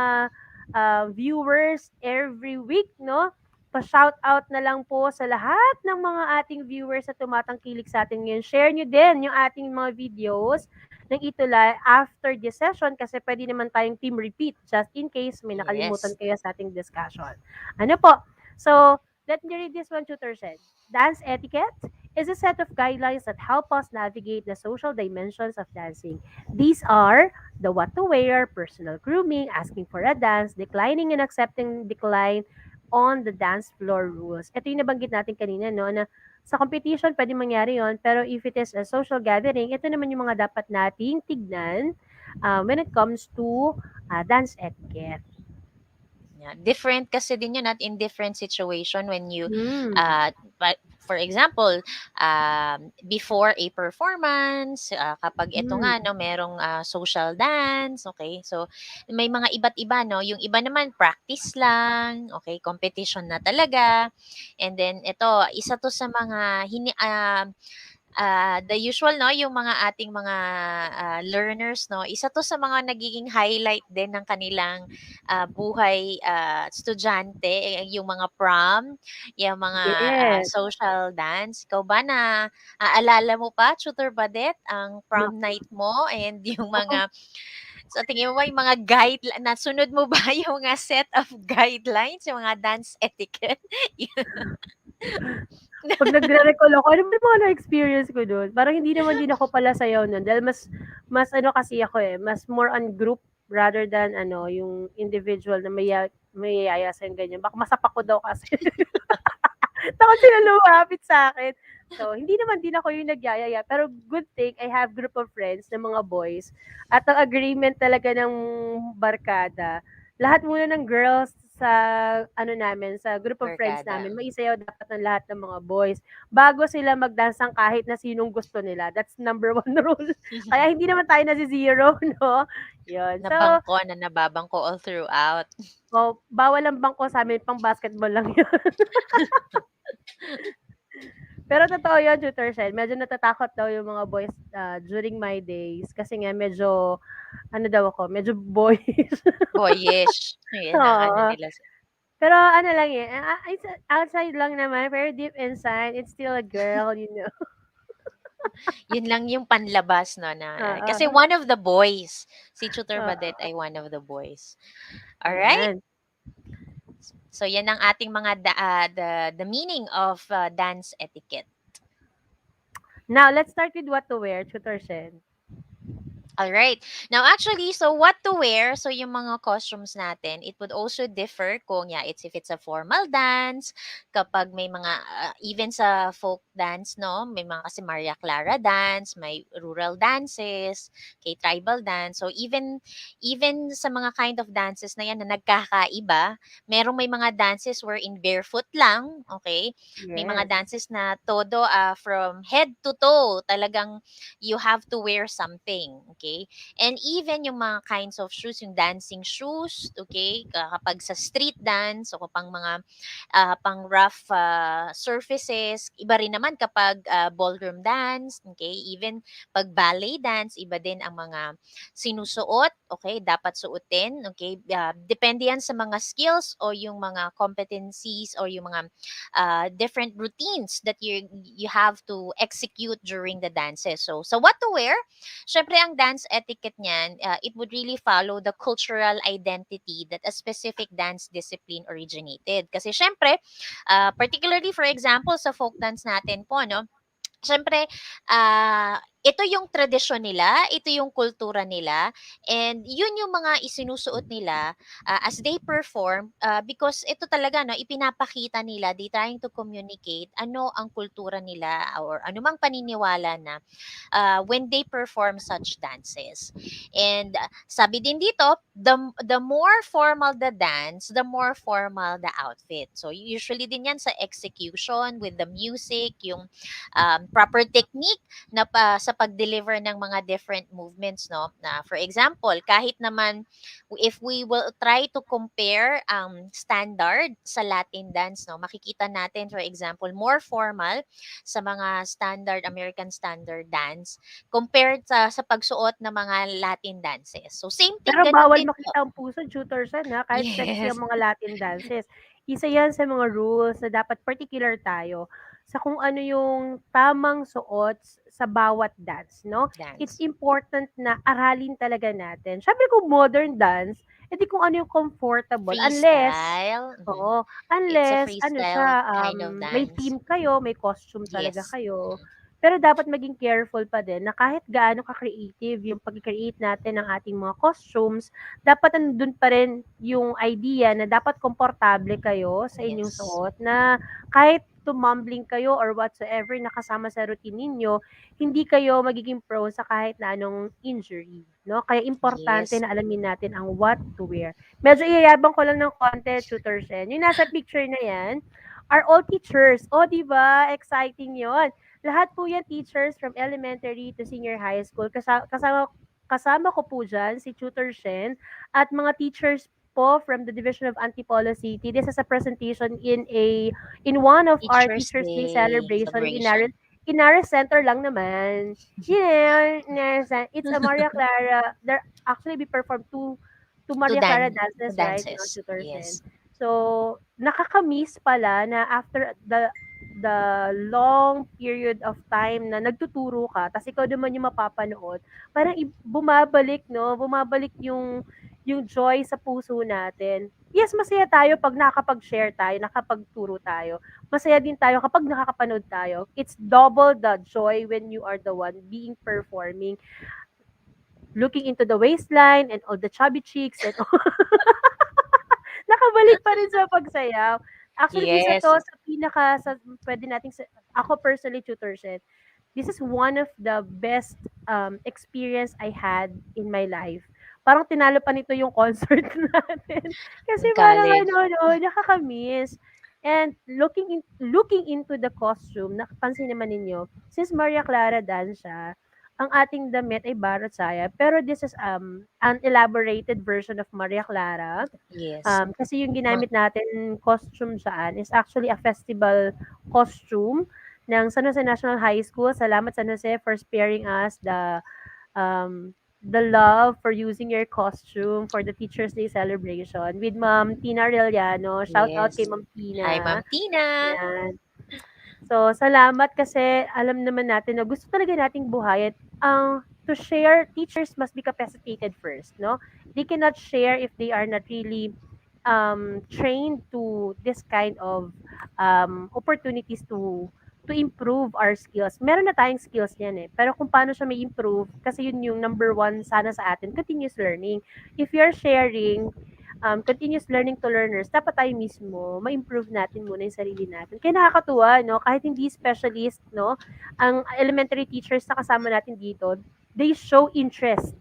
viewers every week, no? Pa-shout out na lang po sa lahat ng mga ating viewers na tumatangkilik sa atin ngayon. Share nyo din yung ating mga videos ng ETUlay after this session kasi pwede naman tayong team repeat just in case may nakalimutan Yes. kayo sa ating discussion. Ano po? So, let me read this one, Tutor said. Dance etiquette is a set of guidelines that help us navigate the social dimensions of dancing. These are the what to wear, personal grooming, asking for a dance, declining and accepting decline on the dance floor rules. Ito yung nabanggit natin kanina, no, na sa competition pwede mangyari yon pero if it is a social gathering, ito naman yung mga dapat nating tignan when it comes to dance etiquette. Yeah. Different kasi din yun at in different situation when you Mm. for example, before a performance, kapag ito Mm. nga no merong social dance, okay? So may mga iba't iba no, yung iba naman practice lang, okay? Competition na talaga. And then ito, isa to sa mga the usual 'no, yung mga ating mga, learners 'no, isa 'to sa mga nagiging highlight din ng kanilang, buhay, estudyante, yung mga prom, yung mga, Yes. social dance. Ikaw ba naalala mo pa, Tutor Badet, ang prom Naku. night mo and yung Naku. mga sa tingin mo ba yung mga nasunod mo ba yung mga set of guidelines, yung mga dance etiquette? Pag nagre-recall ako, ano ba yung mga na-experience ko dun? Parang hindi naman din ako pala sayaw nun dahil mas ano kasi ako, eh, mas more on group rather than ano, yung individual na may yaya sa'yo ganyan. Baka masapak ko daw kasi. Takot sila lumapit sa akin. So, hindi naman din ako yung nagyayaya. Pero good thing, I have group of friends na mga boys. At ang agreement talaga ng barkada, lahat muna ng girls sa ano namin, sa group of friends Barkada. namin, maisayaw dapat ng lahat ng mga boys bago sila magdansang kahit na sinong gusto nila. That's number one rule. Kaya hindi naman tayo nasi-zero, no? Yun. So, Nababangko all throughout. bawal ang bangko sa amin, pang basketball lang yun. Pero totoo yun, Tutor Shell. Medyo natatakot daw yung mga boys during my days. Kasi nga medyo, ano daw ako, medyo boyish. Boyish. Yan ang ano Oo. nila. Pero ano lang eh, outside lang naman, pero deep inside, it's still a girl, you know. Yun lang yung panlabas, no? Kasi Oo. one of the boys. Si Tutor Badet Oo. ay one of the boys. Alright? Ayan. So, yan ang ating mga the meaning of dance etiquette. Now, let's start with what to wear, Tutor Shen. All right. Now, actually, so what to wear? So, yung mga costumes natin, it would also differ kung, if it's a formal dance, kapag may mga, even sa folk dance, no? May mga kasi Maria Clara dance, may rural dances, kay tribal dance. So, even sa mga kind of dances na yan na nagkakaiba, may mga dances where in barefoot lang, okay? May mga Yes. dances na todo from head to toe, talagang you have to wear something. Okay? okay? And even yung mga kinds of shoes, yung dancing shoes, okay? Kapag sa street dance o kapag mga pang rough surfaces, iba rin naman kapag ballroom dance, okay? Even pag ballet dance, iba din ang mga sinusuot, okay? Dapat suotin, okay? Depende yan sa mga skills o yung mga competencies or yung mga different routines that you have to execute during the dances. So, sa what to wear, syempre ang dance etiquette niyan, it would really follow the cultural identity that a specific dance discipline originated. Kasi syempre, particularly for example sa folk dance natin po, no? Siyempre, ito yung tradisyon nila, ito yung kultura nila, and yun yung mga isinusuot nila as they perform because ito talaga, no, ipinapakita nila, they trying to communicate ano ang kultura nila or anumang paniniwala na when they perform such dances. And sabi din dito, the more formal the dance, the more formal the outfit. So usually din yan sa execution with the music, yung proper technique na sa pag-deliver ng mga different movements, no? Na for example, kahit naman if we will try to compare standard sa Latin dance, no, makikita natin for example more formal sa mga standard American standard dance compared sa pagsuot ng mga Latin dances. So same thing Pero ganun bawal din po. makita ang puso, tutor Sen, ha, kahit sexy Yes, ang mga Latin dances. Isa 'yan sa mga rules na dapat particular tayo sa kung ano yung tamang suot sa bawat dance, 'no? It's dance. important na aralin talaga natin. Siyempre kung modern dance, edi kung ano yung comfortable unless Freestyle. oo, It's a unless ano siya, freestyle kind of may dance. theme kayo, may costume talaga Yes. kayo. Pero dapat maging careful pa din na kahit gaano ka-creative yung pag-create natin ng ating mga costumes, dapat nandun pa rin yung idea na dapat komportable kayo sa inyong Yes. suot na kahit tumambling kayo or whatsoever na kasama sa routine ninyo, hindi kayo magiging prone sa kahit na anong injury, no? Kaya importante Yes. na alamin natin ang what to wear. Medyo iyayabang ko lang ng konti, Tutor Sen. Yung nasa picture na yan are all teachers. O, di ba? Exciting yon. Lahat po yan teachers from elementary to senior high school. Kasama ko po dyan si Tutor Shen at mga teachers po from the Division of Antipolo City. This is a presentation in one of our Teachers Teachers Day Day celebration celebration. in our center lang naman. You know, it's a Maria Clara. There actually we performed two To Maria Clara to dances, right? No, dances. Tutor Shen. Yes. So, nakakamiss pala na after the long period of time na nagtuturo ka, tas ikaw naman yung mapapanood, parang bumabalik, no? Bumabalik yung joy sa puso natin. Yes, masaya tayo pag nakakapag-share tayo, nakapagturo tayo. Masaya din tayo kapag nakakapanood tayo. It's double the joy when you are the one being performing, looking into the waistline and all the chubby cheeks and nakabalik pa rin sa pagsayaw. Actually, isa Yes. 'to sa puwede nating ako personally, Tutor Shed, this is one of the best, experience I had in my life. Parang tinalo pa nito yung concert natin. Kasi In parang college. ano 'no, nakaka-miss. And looking into the costume, napansin naman ninyo, since Maria Clara dance siya, ang ating damit ay barot saya, pero this is, an elaborated version of Maria Clara. Yes. Kasi yung Ma- ginamit natin costume saan is actually a festival costume ng San Jose National High School. Salamat San Jose for sparing us the love for using your costume for the Teachers Day celebration with Ma'am Tina Arellano. Shout out kay yes. Ma'am Hi, Tina. Ma'am Tina. Yan. So, salamat kasi alam naman natin na gusto talaga nating buhayin. To share, teachers must be capacitated first, no? They cannot share if they are not really trained to this kind of opportunities to improve our skills. Meron na tayong skills yan eh. Pero kung paano siya may improve, kasi yun yung number one sana sa atin, continuous learning. If you're sharing continuous learning to learners, dapat tayo mismo, ma-improve natin muna yung sarili natin. Kaya nakakatuwa, no? Kahit hindi specialist, no? Ang elementary teachers na kasama natin dito, they show interest,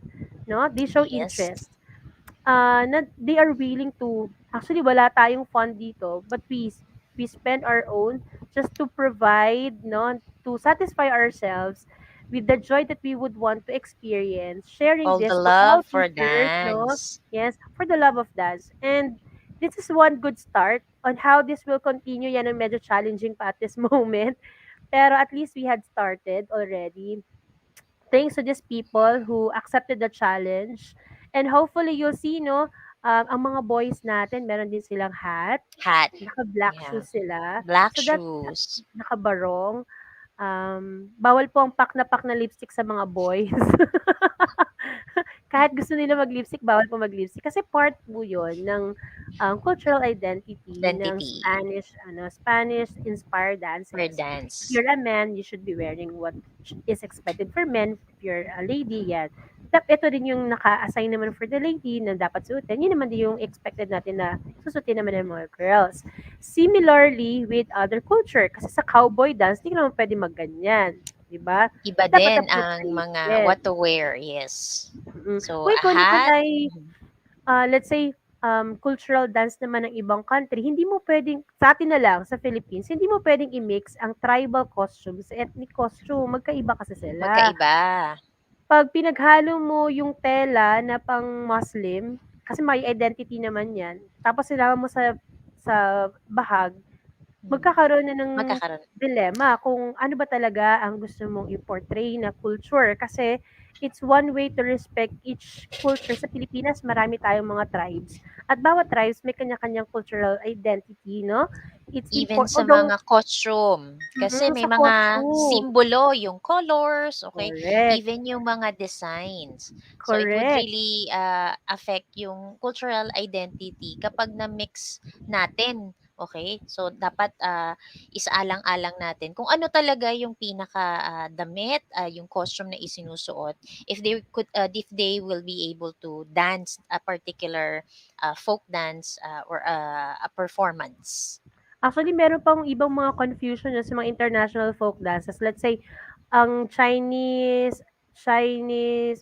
no? They show Yes. interest. Na they are willing to, actually wala tayong fund dito, but we spend our own just to provide, no? To satisfy ourselves with the joy that we would want to experience, sharing All the this to all love for teachers, no? dance. Yes, for the love of dance. And this is one good start on how this will continue. Yan ang medyo challenging pa at this moment. Pero at least we had started already. Thanks to these people who accepted the challenge. And hopefully you'll see, no, ang mga boys natin, meron din silang hat, Hat. naka-black Yeah. shoes sila. Black So that, shoes. nakabarong. Bawal po ang pak na lipstick sa mga boys. Kahit gusto nila mag-lipstick, bawal po mag-lipstick. Kasi part po yun ng cultural identity ng Identity Spanish-inspired for dances. If dance. you're a man, you should be wearing what is expected for men. If you're a lady, yan. Ito din yung naka-assign naman for the lady na dapat suotin. Yun naman din yung expected natin na susutin naman ng mga girls. Similarly with other culture. Kasi sa cowboy dance, hindi ka naman pwede magganyan. Diba? Iba Dapat din ang mga appropriate. what to wear, yes. So, Kung a ikaw naman hat. ay, let's say, cultural dance naman ng ibang country, hindi mo pwedeng, sa atin na lang, sa Philippines, hindi mo pwedeng i-mix ang tribal costume sa ethnic costume. Magkaiba kasi sila. Magkaiba. Pag pinaghalo mo yung tela na pang Muslim, kasi may identity naman yan, tapos sinama mo sa bahag, magkakaroon na ng Magkakaroon. dilemma kung ano ba talaga ang gusto mong i-portray na culture. Kasi it's one way to respect each culture. Sa Pilipinas, marami tayong mga tribes. At bawat tribes may kanya-kanyang cultural identity, no? It's Even important. sa Although, mga costume. Kasi may sa mga costume. simbolo, yung colors, okay? Correct. Even yung mga designs. So, it would Correct. really affect yung cultural identity kapag na-mix natin. Okay? So, dapat isaalang-alang natin kung ano talaga yung pinaka damit, yung costume na isinusuot. If they will be able to dance a particular folk dance or a performance. Actually, meron pang ibang mga confusion na sa mga international folk dances. Let's say, ang Chinese,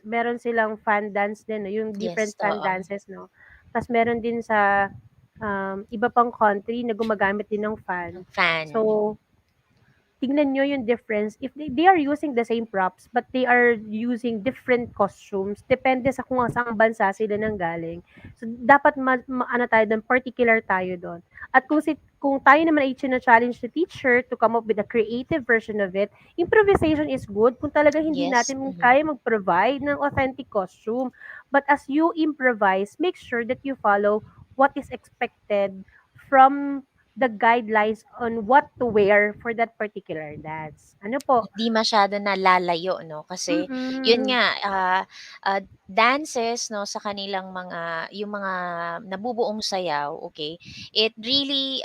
meron silang fan dance din, no? Yung different Yes, fan oo. dances, no? Tapos meron din sa iba pang country na gumagamit din ng fan. Ang fan. So, tingnan nyo yung difference. If they are using the same props, but they are using different costumes, depende sa kung saan bansa sila nang galing. So, dapat ano tayo doon, particular tayo doon. At kung tayo naman ay challenge the teacher to come up with a creative version of it, improvisation is good kung talaga hindi Yes. natin kaya mag-provide ng authentic costume. But as you improvise, make sure that you follow what is expected from the guidelines on what to wear for that particular dance. Ano po? Hindi masyado nalalayo, no? Kasi, yun Mm. nga, dances, no, sa kanilang yung mga nabubuong sayaw, okay, it really,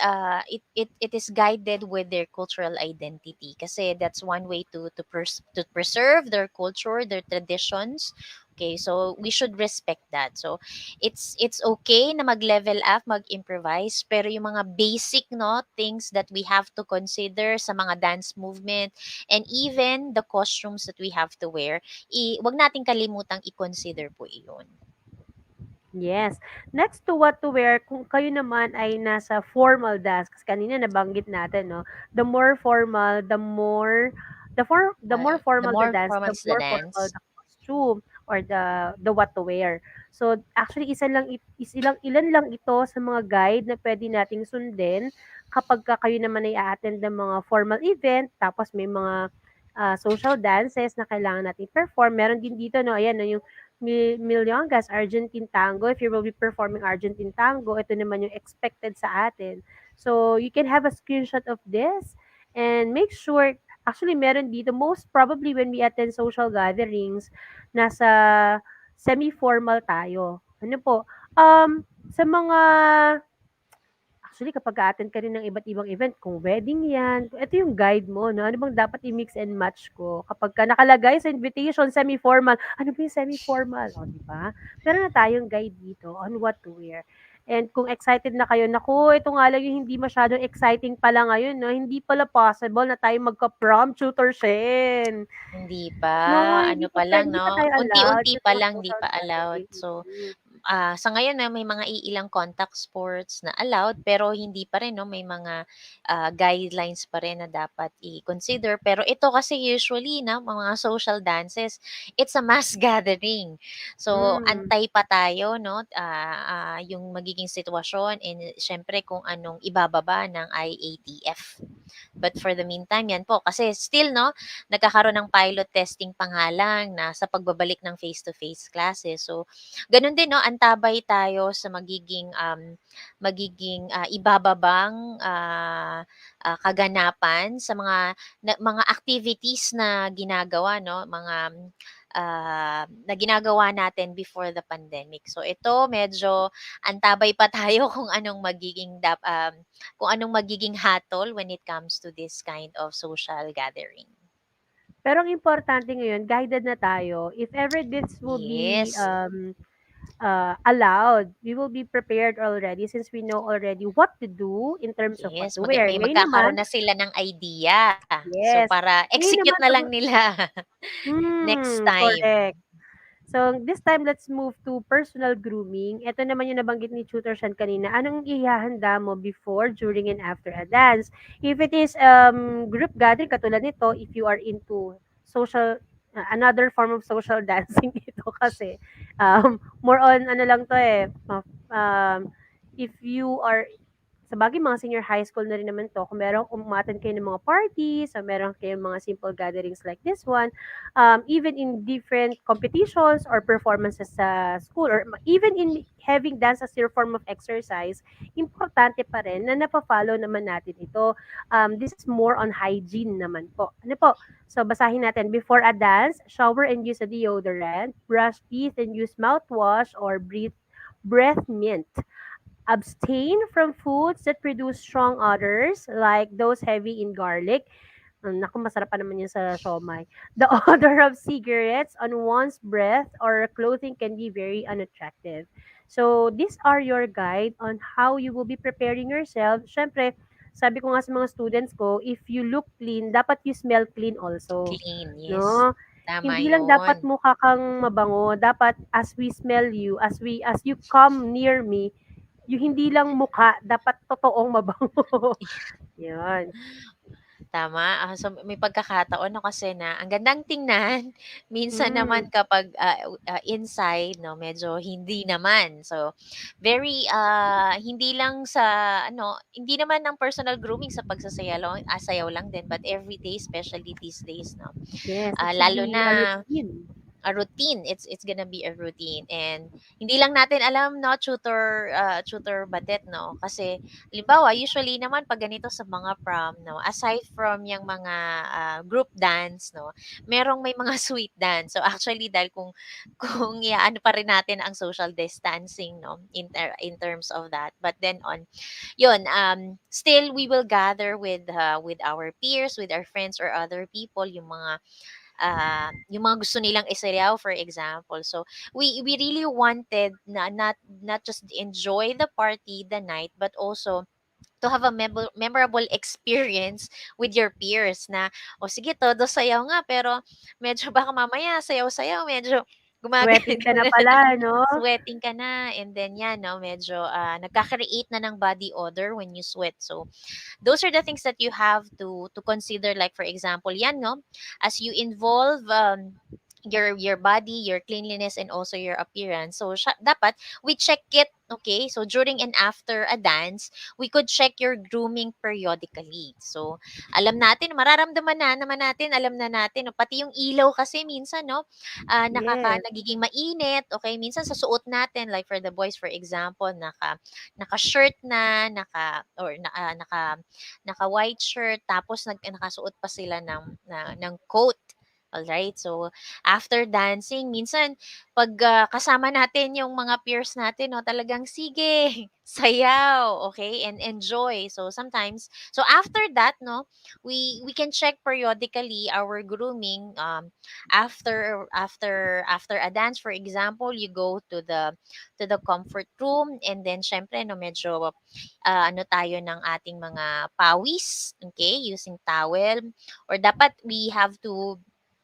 it is guided with their cultural identity. Kasi that's one way to preserve their culture, their traditions. Okay, so we should respect that. So, it's okay na mag-level up, mag-improvise, pero yung mga basic, no, things that we have to consider sa mga dance movement, and even the costumes that we have to wear, wag nating kalimutang i-consider po iyon. Yes. Next to what to wear, kung kayo naman ay nasa formal dance, kasi kanina nabanggit natin, no? The more formal, the more The formal the more dance, the formats the more formal dance, the costume or the what to wear. So actually ilan lang ito sa mga guide na pwede nating sundin kapag kayo naman ay a-attend ng mga formal event, tapos may mga social dances na kailangan nating perform. Meron din dito, no, ayan, no, yung Milongas, Argentine Tango. If you will be performing Argentine Tango, ito naman yung expected sa atin. So, you can have a screenshot of this and make sure, actually meron dito, most probably when we attend social gatherings, nasa semi-formal tayo. Ano po? Sa mga Actually, kapag a-attend ka rin ng iba't ibang event, kung wedding yan, ito yung guide mo, no? Ano bang dapat i-mix and match ko? Kapag ka nakalagay sa invitation, semi-formal, ano ba yung semi-formal? O, di ba? Meron na tayong guide dito on what to wear. And kung excited na kayo, naku, ito nga lang yung hindi masyadong exciting pala ngayon, no? Hindi pala possible na tayo magka-prom tutor, Shen. hindi pa, No, ano pa lang, hindi pa no? tayo allowed Unti-unti sa pa mga lang, hindi social pa allowed. gathering. So, Sa ngayon may mga iilang contact sports na allowed pero hindi pa rin 'no, may mga, guidelines pa rin na dapat i-consider. Pero ito kasi usually na mga social dances, it's a mass gathering. So, Hmm. antay pa tayo 'no, yung magiging sitwasyon and siyempre kung anong ibababa ng IATF. But for the meantime, yan po. Kasi still, no, nagkakaroon ng pilot testing pa nga lang na sa pagbabalik ng face-to-face classes. So, ganun din, no, antabay tayo sa magiging ibababang kaganapan sa mga activities na ginagawa, no, na ginagawa natin before the pandemic. So ito medyo antabay pa tayo kung anong magiging hatol when it comes to this kind of social gathering. Pero ang importante ngayon, guided na tayo. If ever this will be Yes. allowed, we will be prepared already since we know already what to do in terms of what Yes, to wear. may Ngayon naman, magkakaroon na sila ng idea. So yes. para Ngayon execute naman, na lang nila next time. correct. So, this time, let's move to personal grooming. Ito naman yung nabanggit ni Tutor Shan kanina. Anong ihahanda mo before, during, and after a dance? If it is group gathering, katulad nito, if you are into social, another form of social dancing ito kasi, more on, ano lang to eh, if you are sabagay mga senior high school na rin naman 'to, kung merong umattend kayo ng mga parties o meron kayong mga simple gatherings like this one, even in different competitions or performances sa school or even in having dance as your form of exercise, importante pa rin na nafa-follow naman natin ito. This is more on hygiene naman po. Ano po? So, basahin natin. Before a dance, shower and use a deodorant, brush teeth and use mouthwash or breath mint. Abstain from foods that produce strong odors like those heavy in garlic. Naku, masarap pa naman yun sa siomai. The odor of cigarettes on one's breath or clothing can be very unattractive. So, these are your guide on how you will be preparing yourself. Siyempre, sabi ko nga sa mga students ko, if you look clean, dapat you smell clean also. Clean, yes. No? Tama Hindi lang dapat 'yun. mukha kang mabango, dapat as we smell you, as you come near me, yung hindi lang mukha, dapat totoong mabango. 'Yun. Tama, so may pagkakataon 'no kasi na ang gandang tingnan, minsan Hmm, naman kapag, inside 'no medyo hindi naman. So, hindi lang sa hindi naman ng personal grooming sa sayaw lang din but everyday especially these days 'no. yes, it should Lalo be a na routine. a routine. It's gonna be a routine and hindi lang natin alam 'no, tutor Badet 'no, kasi halimbawa usually naman 'pag ganito sa mga prom 'no, aside from yung mga, group dance 'no, may mga sweet dance. So actually dahil kung iaano pa rin natin ang social distancing 'no, in terms of that. But then yun, still we will gather with our peers, with our friends or other people, yung mga gusto nilang isayaw for example. So we really wanted na not just enjoy the party the night but also to have a memorable experience with your peers na o sige todo sayaw nga pero medyo baka mamaya sayaw-sayaw medyo gumagana Sweating ka ka na na, pala 'no? sweating ka na and then yan no medyo nagkaka-create na ng body odor when you sweat. So those are the things that you have to consider, like for example yan no, as you involve your body, your cleanliness and also your appearance. So dapat we check it, okay? So during and after a dance we could check your grooming periodically. So alam natin, mararamdaman na naman natin, alam na natin no? Pati yung ilaw kasi minsan no, Yes, nagiging mainit, okay? Minsan sa suot natin, like for the boys for example, naka-shirt na, naka white shirt tapos nakasuot pa sila ng coat. Alright, so after dancing, minsan pag kasama natin yung mga peers natin, no, talagang sige, sayaw, okay, and enjoy. So sometimes, so after that, no, we can check periodically our grooming. After a dance, for example, you go to the comfort room, and then syempre, no, medyo ano tayo ng ating mga pawis, okay, using towel, or dapat we have to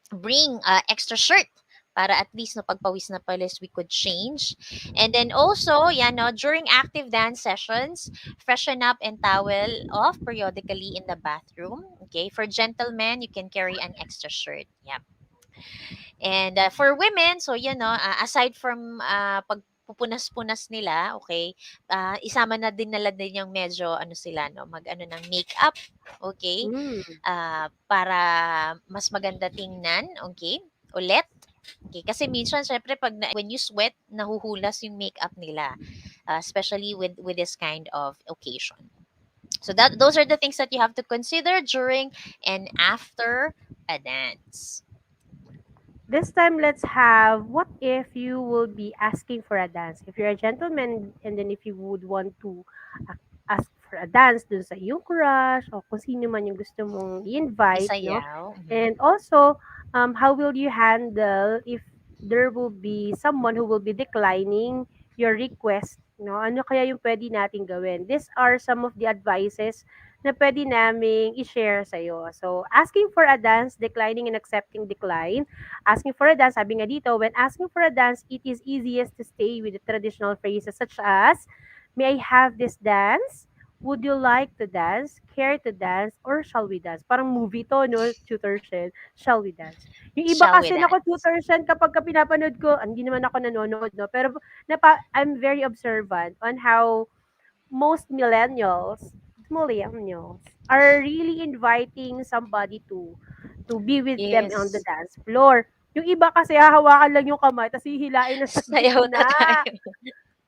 bring extra shirt para at least no pagpawis na pawis we could change. And then also, yeah, no, during active dance sessions, freshen up and towel off periodically in the bathroom. Okay, for gentlemen, you can carry an extra shirt. Yeah. And for women, so aside from pagpupunas-punas nila, okay, isama na din nila din yung medyo ano sila, no, mag-ano ng makeup, okay, Mm. para mas maganda tingnan, okay, ulit. Okay, kasi minsan syempre when you sweat, nahuhulas yung makeup nila, especially with this kind of occasion. So that those are the things that you have to consider during and after a dance. This time, let's have what if you will be asking for a dance? If you're a gentleman, and then if you would want to ask for a dance dun sa iyong crush o kung sino man yung gusto mong i-invite, no? Isayaw. Mhm. And also, how will you handle if there will be someone who will be declining your request, no? Ano kaya yung pwede nating gawin? These are some of the advices na pwede naming i-share sa'yo. So, asking for a dance, declining and accepting decline. Asking for a dance, sabi nga dito, when asking for a dance, it is easiest to stay with the traditional phrases such as, may I have this dance? Would you like to dance? Care to dance? Or shall we dance? Parang movie to, no? Tutor Shen. Shall we dance? Yung iba Shall we kasi, nako, dance? Tutor Shen, kapag ka pinapanood ko, hindi naman ako nanonood, no? Pero I'm very observant on how most millennials are really inviting somebody to be with them on the Yes. dance floor. Yung iba kasi hahawakan lang yung kamay tapos hihilain na sa Sayaw na gitna. tayo.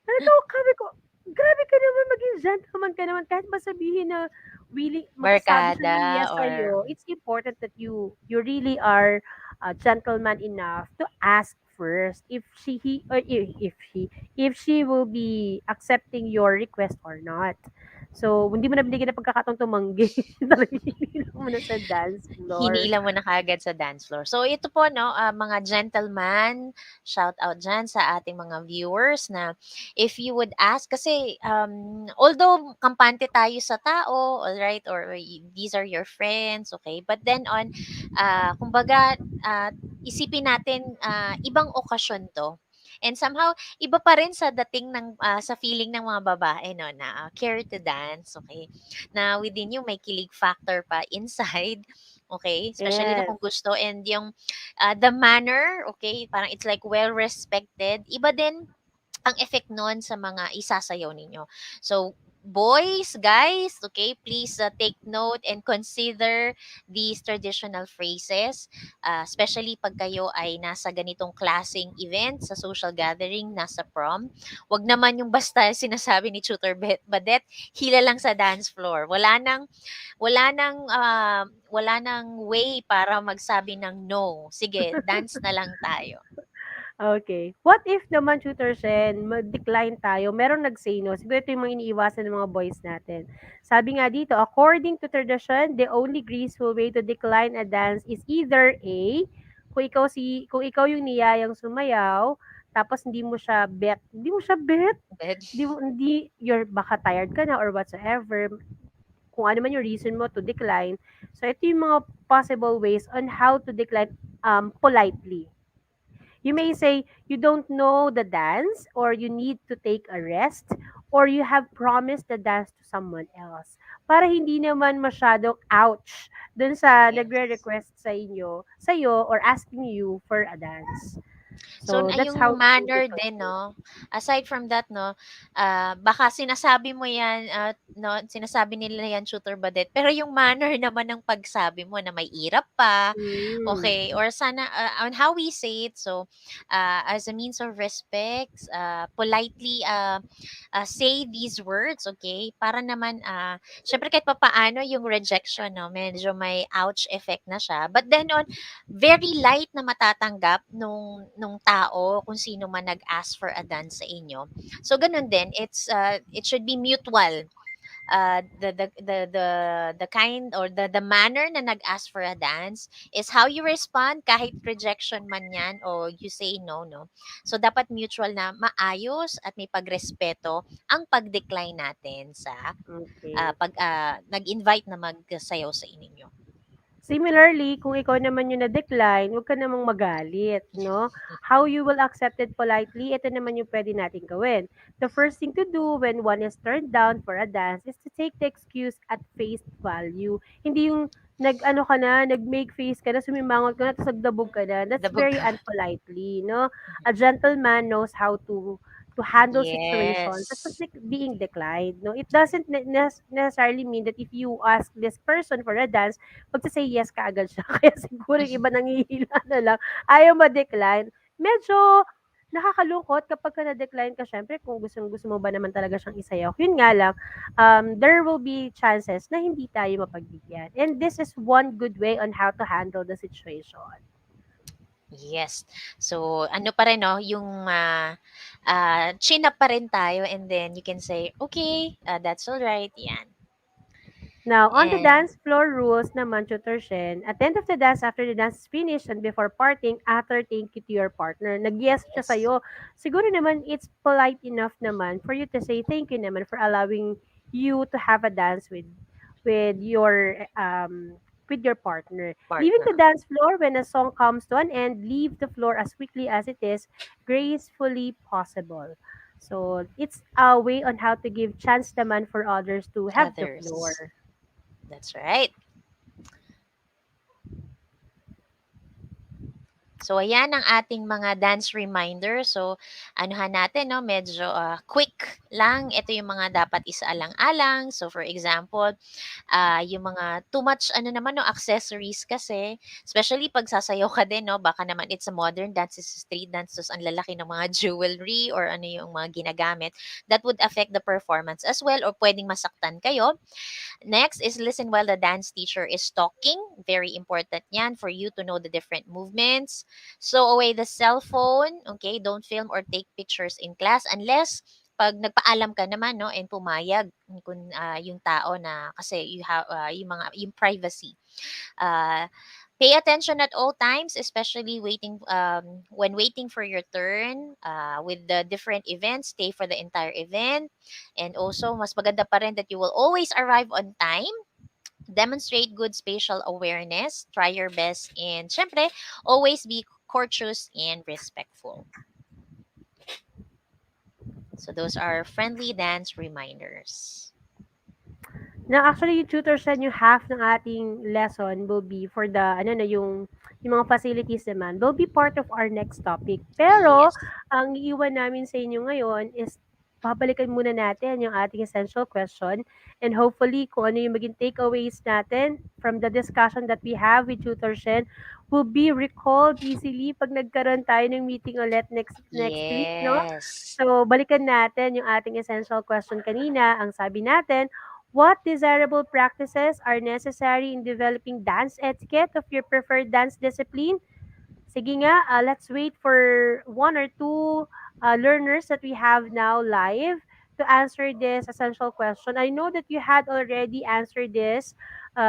Talaga sabi ko, grabe ka naman, maging gentleman ka naman kahit masabihin na willing magsasabi siya Barkada ng yes or sa'yo. It's important that you really are a gentleman enough to ask first if he or if she will be accepting your request or not. So, hindi mo na binigyan ng pagkakataong tumanggi. Talagang hinila mo na sa dance floor. hinila mo na kaagad sa dance floor. So ito po no, mga gentleman, shout out diyan sa ating mga viewers na if you would ask kasi although kampante tayo sa tao, all right, or these are your friends, okay? But then on kumbaga isipin natin ibang okasyon 'to. And somehow iba pa rin sa dating ng sa feeling ng mga babae no na care to dance, okay? Na within you may kilig factor pa inside. Okay, especially na Yes. kung gusto and yung the manner, okay, parang it's like well respected. Iba din ang effect nun sa mga isasayaw ninyo. So, boys, guys, okay, please take note and consider these traditional phrases, especially pag kayo ay nasa ganitong klaseng event, sa social gathering, nasa prom. Wag naman yung basta sinasabi ni Tutor Badet, hila lang sa dance floor. Wala nang way para magsabi ng no. Sige, dance na lang tayo. Okay. What if naman, Tutor Shen, mag-decline tayo, merong nag-say no, siguro ito yung mga iniiwasan ng mga boys natin. Sabi nga dito, according to tradition, the only graceful way to decline a dance is either A, kung ikaw yung niyayang sumayaw, tapos hindi mo siya bet, But, you're baka tired ka na or whatsoever, kung ano man yung reason mo to decline. So, ito yung mga possible ways on how to decline politely. You may say you don't know the dance, or you need to take a rest, or you have promised the dance to someone else. Para hindi naman masyadong ouch dun sa yes. nagre-request sa'yo, or asking you for a dance. So, So, that's how yung to manner din, decline. no? Aside from that, no, baka sinasabi mo yan, no, sinasabi nila yan, Tutor Badet, pero yung manner naman ng pagsabi mo na may irap pa, Mm. okay, or sana, on how we say it, so, as a means of respect, politely, say these words, okay, para naman, syempre kahit papaano yung rejection, no, medyo may ouch effect na siya, but then on, very light na matatanggap nung tao kung sino man nag-ask for a dance sa inyo. So ganun din, it should be mutual. The kind or the manner na nag-ask for a dance is how you respond kahit rejection man yan o you say no. So dapat mutual na maayos at may pagrespeto ang pag-decline natin sa Okay. pag nag-invite na magsayaw sa inyo. Similarly, kung ikaw naman yung na-decline, huwag ka namang magalit, no? How you will accept it politely, ito naman yung pwede natin gawin. The first thing to do when one is turned down for a dance is to take the excuse at face value. Hindi yung nag-ano ka na, nag-make face ka na, sumimangot ka na, tapos nagdabog ka na. That's Dabog very ka. unpolitely, no? A gentleman knows how to handle situations such as Yes. being declined. No, it doesn't necessarily mean that if you ask this person for a dance, magsa-say yes ka agad siya. Kaya siguro yung iba nangihila na lang, ayaw ma-decline. Medyo nakakalungkot kapag ka na-decline ka, syempre kung gusto mo ba naman talaga siyang isayaw. Yun nga lang, there will be chances na hindi tayo mapagbigyan. And this is one good way on how to handle the situation. Yes. So, ano pa rin 'no, yung, chin up pa rin tayo and then you can say, "Okay, that's alright." 'Yan. Now, on the And dance floor rules naman, Tutor Shen, at the end of the dance, after the dance is finished and before parting, utter thank you to your partner. Nag-yes siya yes, sa'yo. Siguro naman, it's polite enough naman for you to say thank you naman for allowing you to have a dance with with your partner. Leaving the partner. dance floor when a song comes to an end, leave the floor as quickly as it is gracefully possible. So, it's a way on how to give chance naman for others to have the Others. floor. That's right. So, ayan ang ating mga dance reminder. So, anuhan natin, no, medyo quick lang. Ito yung mga dapat isaalang-alang. So, for example, yung mga too much, ano naman, no, accessories kasi, especially pag sasayaw ka din, no, baka naman it's a modern dance, it's a street dance, so ang lalaki ng mga jewelry or ano yung mga ginagamit, that would affect the performance as well or pwedeng masaktan kayo. Next is listen while the dance teacher is talking. Very important yan for you to know the different movements. So away the cell phone. Okay, don't film or take pictures in class unless pag nagpaalam ka naman no and pumayag kung yung tao na kasi you have yung privacy. Uh, Pay attention at all times, especially waiting when waiting for your turn. With the different events, stay for the entire event. And also, mas maganda pa rin that you will always arrive on time. Demonstrate good spatial awareness. Try your best. And syempre, always be courteous and respectful. So those are friendly dance reminders. Na actually yung tutor said yung half ng ating lesson will be for the ano na yung mga facilities naman will be part of our next topic. Pero Yes. ang iiwan namin sa inyo ngayon is babalikan muna natin yung ating essential question and hopefully kung ano yung maging takeaways natin from the discussion that we have with Tutor Shen will be recalled easily pag nagkaroon tayo ng meeting ulit next week, no? Yes. So, balikan natin yung ating essential question kanina. Ang sabi natin, what desirable practices are necessary in developing dance etiquette of your preferred dance discipline? Sige nga, let's wait for one or two learners that we have now live to answer this essential question. I know that you had already answered this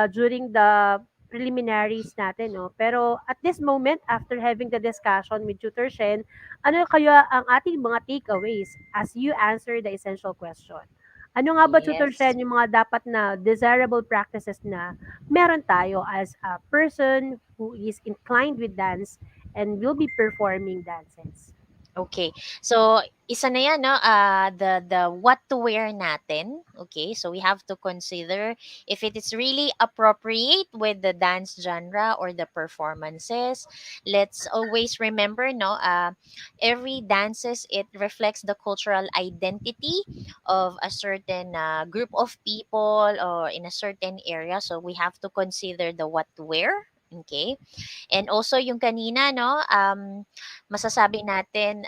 during the preliminaries natin, no? Pero at this moment, after having the discussion with Tutor Shen, ano kaya ang ating mga takeaways as you answer the essential question? Ano nga ba, Tutor Yes. Shen, yung mga dapat na desirable practices na meron tayo as a person who is inclined with dance and will be performing dances? Okay. So, isa na 'yan 'no, the what to wear natin, okay? So, we have to consider if it is really appropriate with the dance genre or the performances. Let's always remember 'no, every dances it reflects the cultural identity of a certain group of people or in a certain area. So, we have to consider the what to wear, okay? And also yung kanina 'no, masasabi natin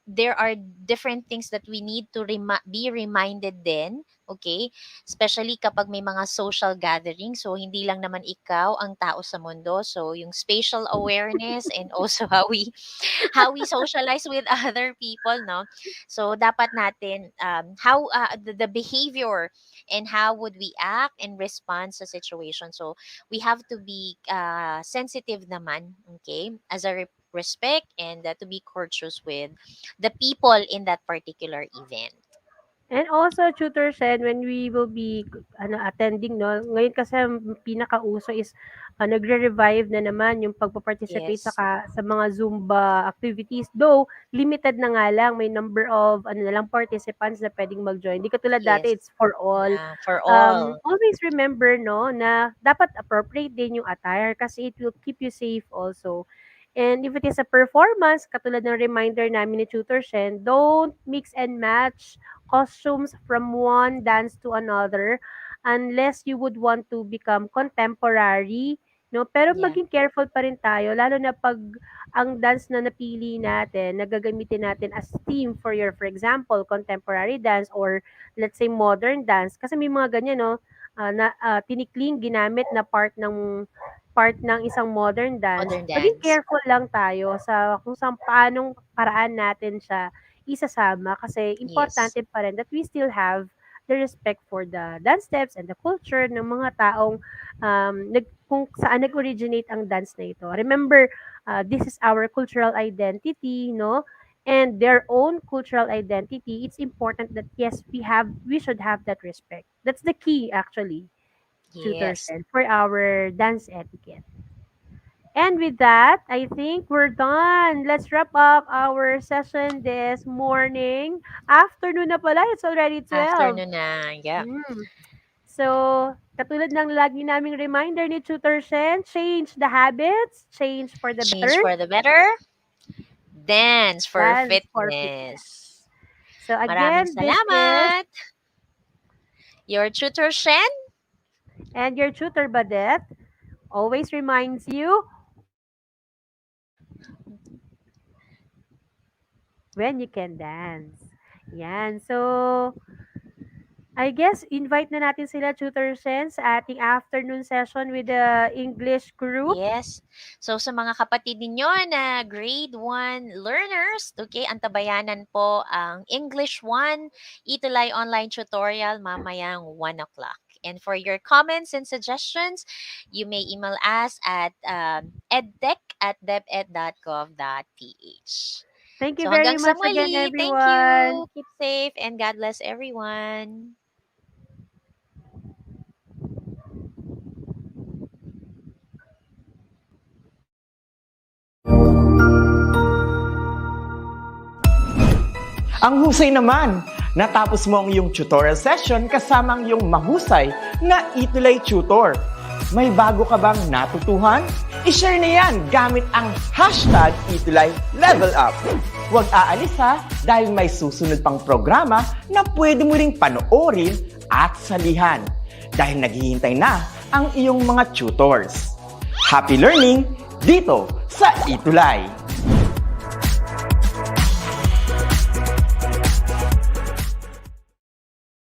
there are different things that we need to be reminded din, okay? Especially kapag may mga social gathering. So hindi lang naman ikaw ang tao sa mundo. So yung spatial awareness and also how we socialize with other people, no? So dapat natin how the behavior and how would we act and respond sa situation. So we have to be sensitive naman, okay, as a respect and to be courteous with the people in that particular event. And also, Tutor Shen, when we will be attending, no, ngayon kasi ang pinakauso is nagre-revive na naman yung pagpa-participate Yes. sa mga Zumba activities. Though, limited na nga lang, may number of na lang participants na pwedeng mag-join. Di katulad dati, Yes. it's for all. Yeah, for all. Always remember, no, na dapat appropriate din yung attire kasi it will keep you safe also. And if it is a performance, katulad ng reminder namin ni Tutor Shen, don't mix and match costumes from one dance to another unless you would want to become contemporary, no? Pero Yeah. maging careful pa rin tayo lalo na pag ang dance na napili natin, nagagamitin natin as theme for example, contemporary dance or let's say modern dance kasi may mga ganyan, no? Tinikling ginamit na part ng isang modern dance. Modern Maging dance. careful lang tayo sa kung saan paanong paraan natin siya isasama kasi Yes. importante pa rin that we still have the respect for the dance steps and the culture ng mga taong kung saan nag-originate ang dance na ito. Remember, this is our cultural identity, no? And their own cultural identity. It's important that yes, we should have that respect. That's the key actually, Tutor Yes. Shen, for our dance etiquette. And with that, I think we're done. Let's wrap up our session this morning. Afternoon na pala, it's already 12. Afternoon na. Yeah. So, katulad ng lagi naming reminder ni Tutor Shen, change the habits, change for the Change better, for the better. Dance for dance for fitness. fitness. So Maraming again, this is, salamat. Your tutor Shen. and your tutor Badet always reminds you when you can dance. Yan. So, I guess invite na natin sila, Tutor Shen, sa ating afternoon session with the English group. Yes. So sa mga kapatid ninyo na grade 1 learners, okay, antabayanan po ang English 1 ETUlay online tutorial mamayang 1 o'clock. And for your comments and suggestions, you may email us at edtech@deped.gov.ph. Thank you So very hanggang sa much again, muli, thank everyone. you. Keep safe and God bless everyone. Ang husay naman! Natapos mo ang iyong tutorial session kasama ang iyong mahusay na ETUlay tutor. May bago ka bang natutuhan? I-share na yan gamit ang hashtag #ETUlayLevelUp. Huwag aalis ha dahil may susunod pang programa na pwede mo ring panoorin at salihan dahil naghihintay na ang iyong mga tutors. Happy learning dito sa ETUlay!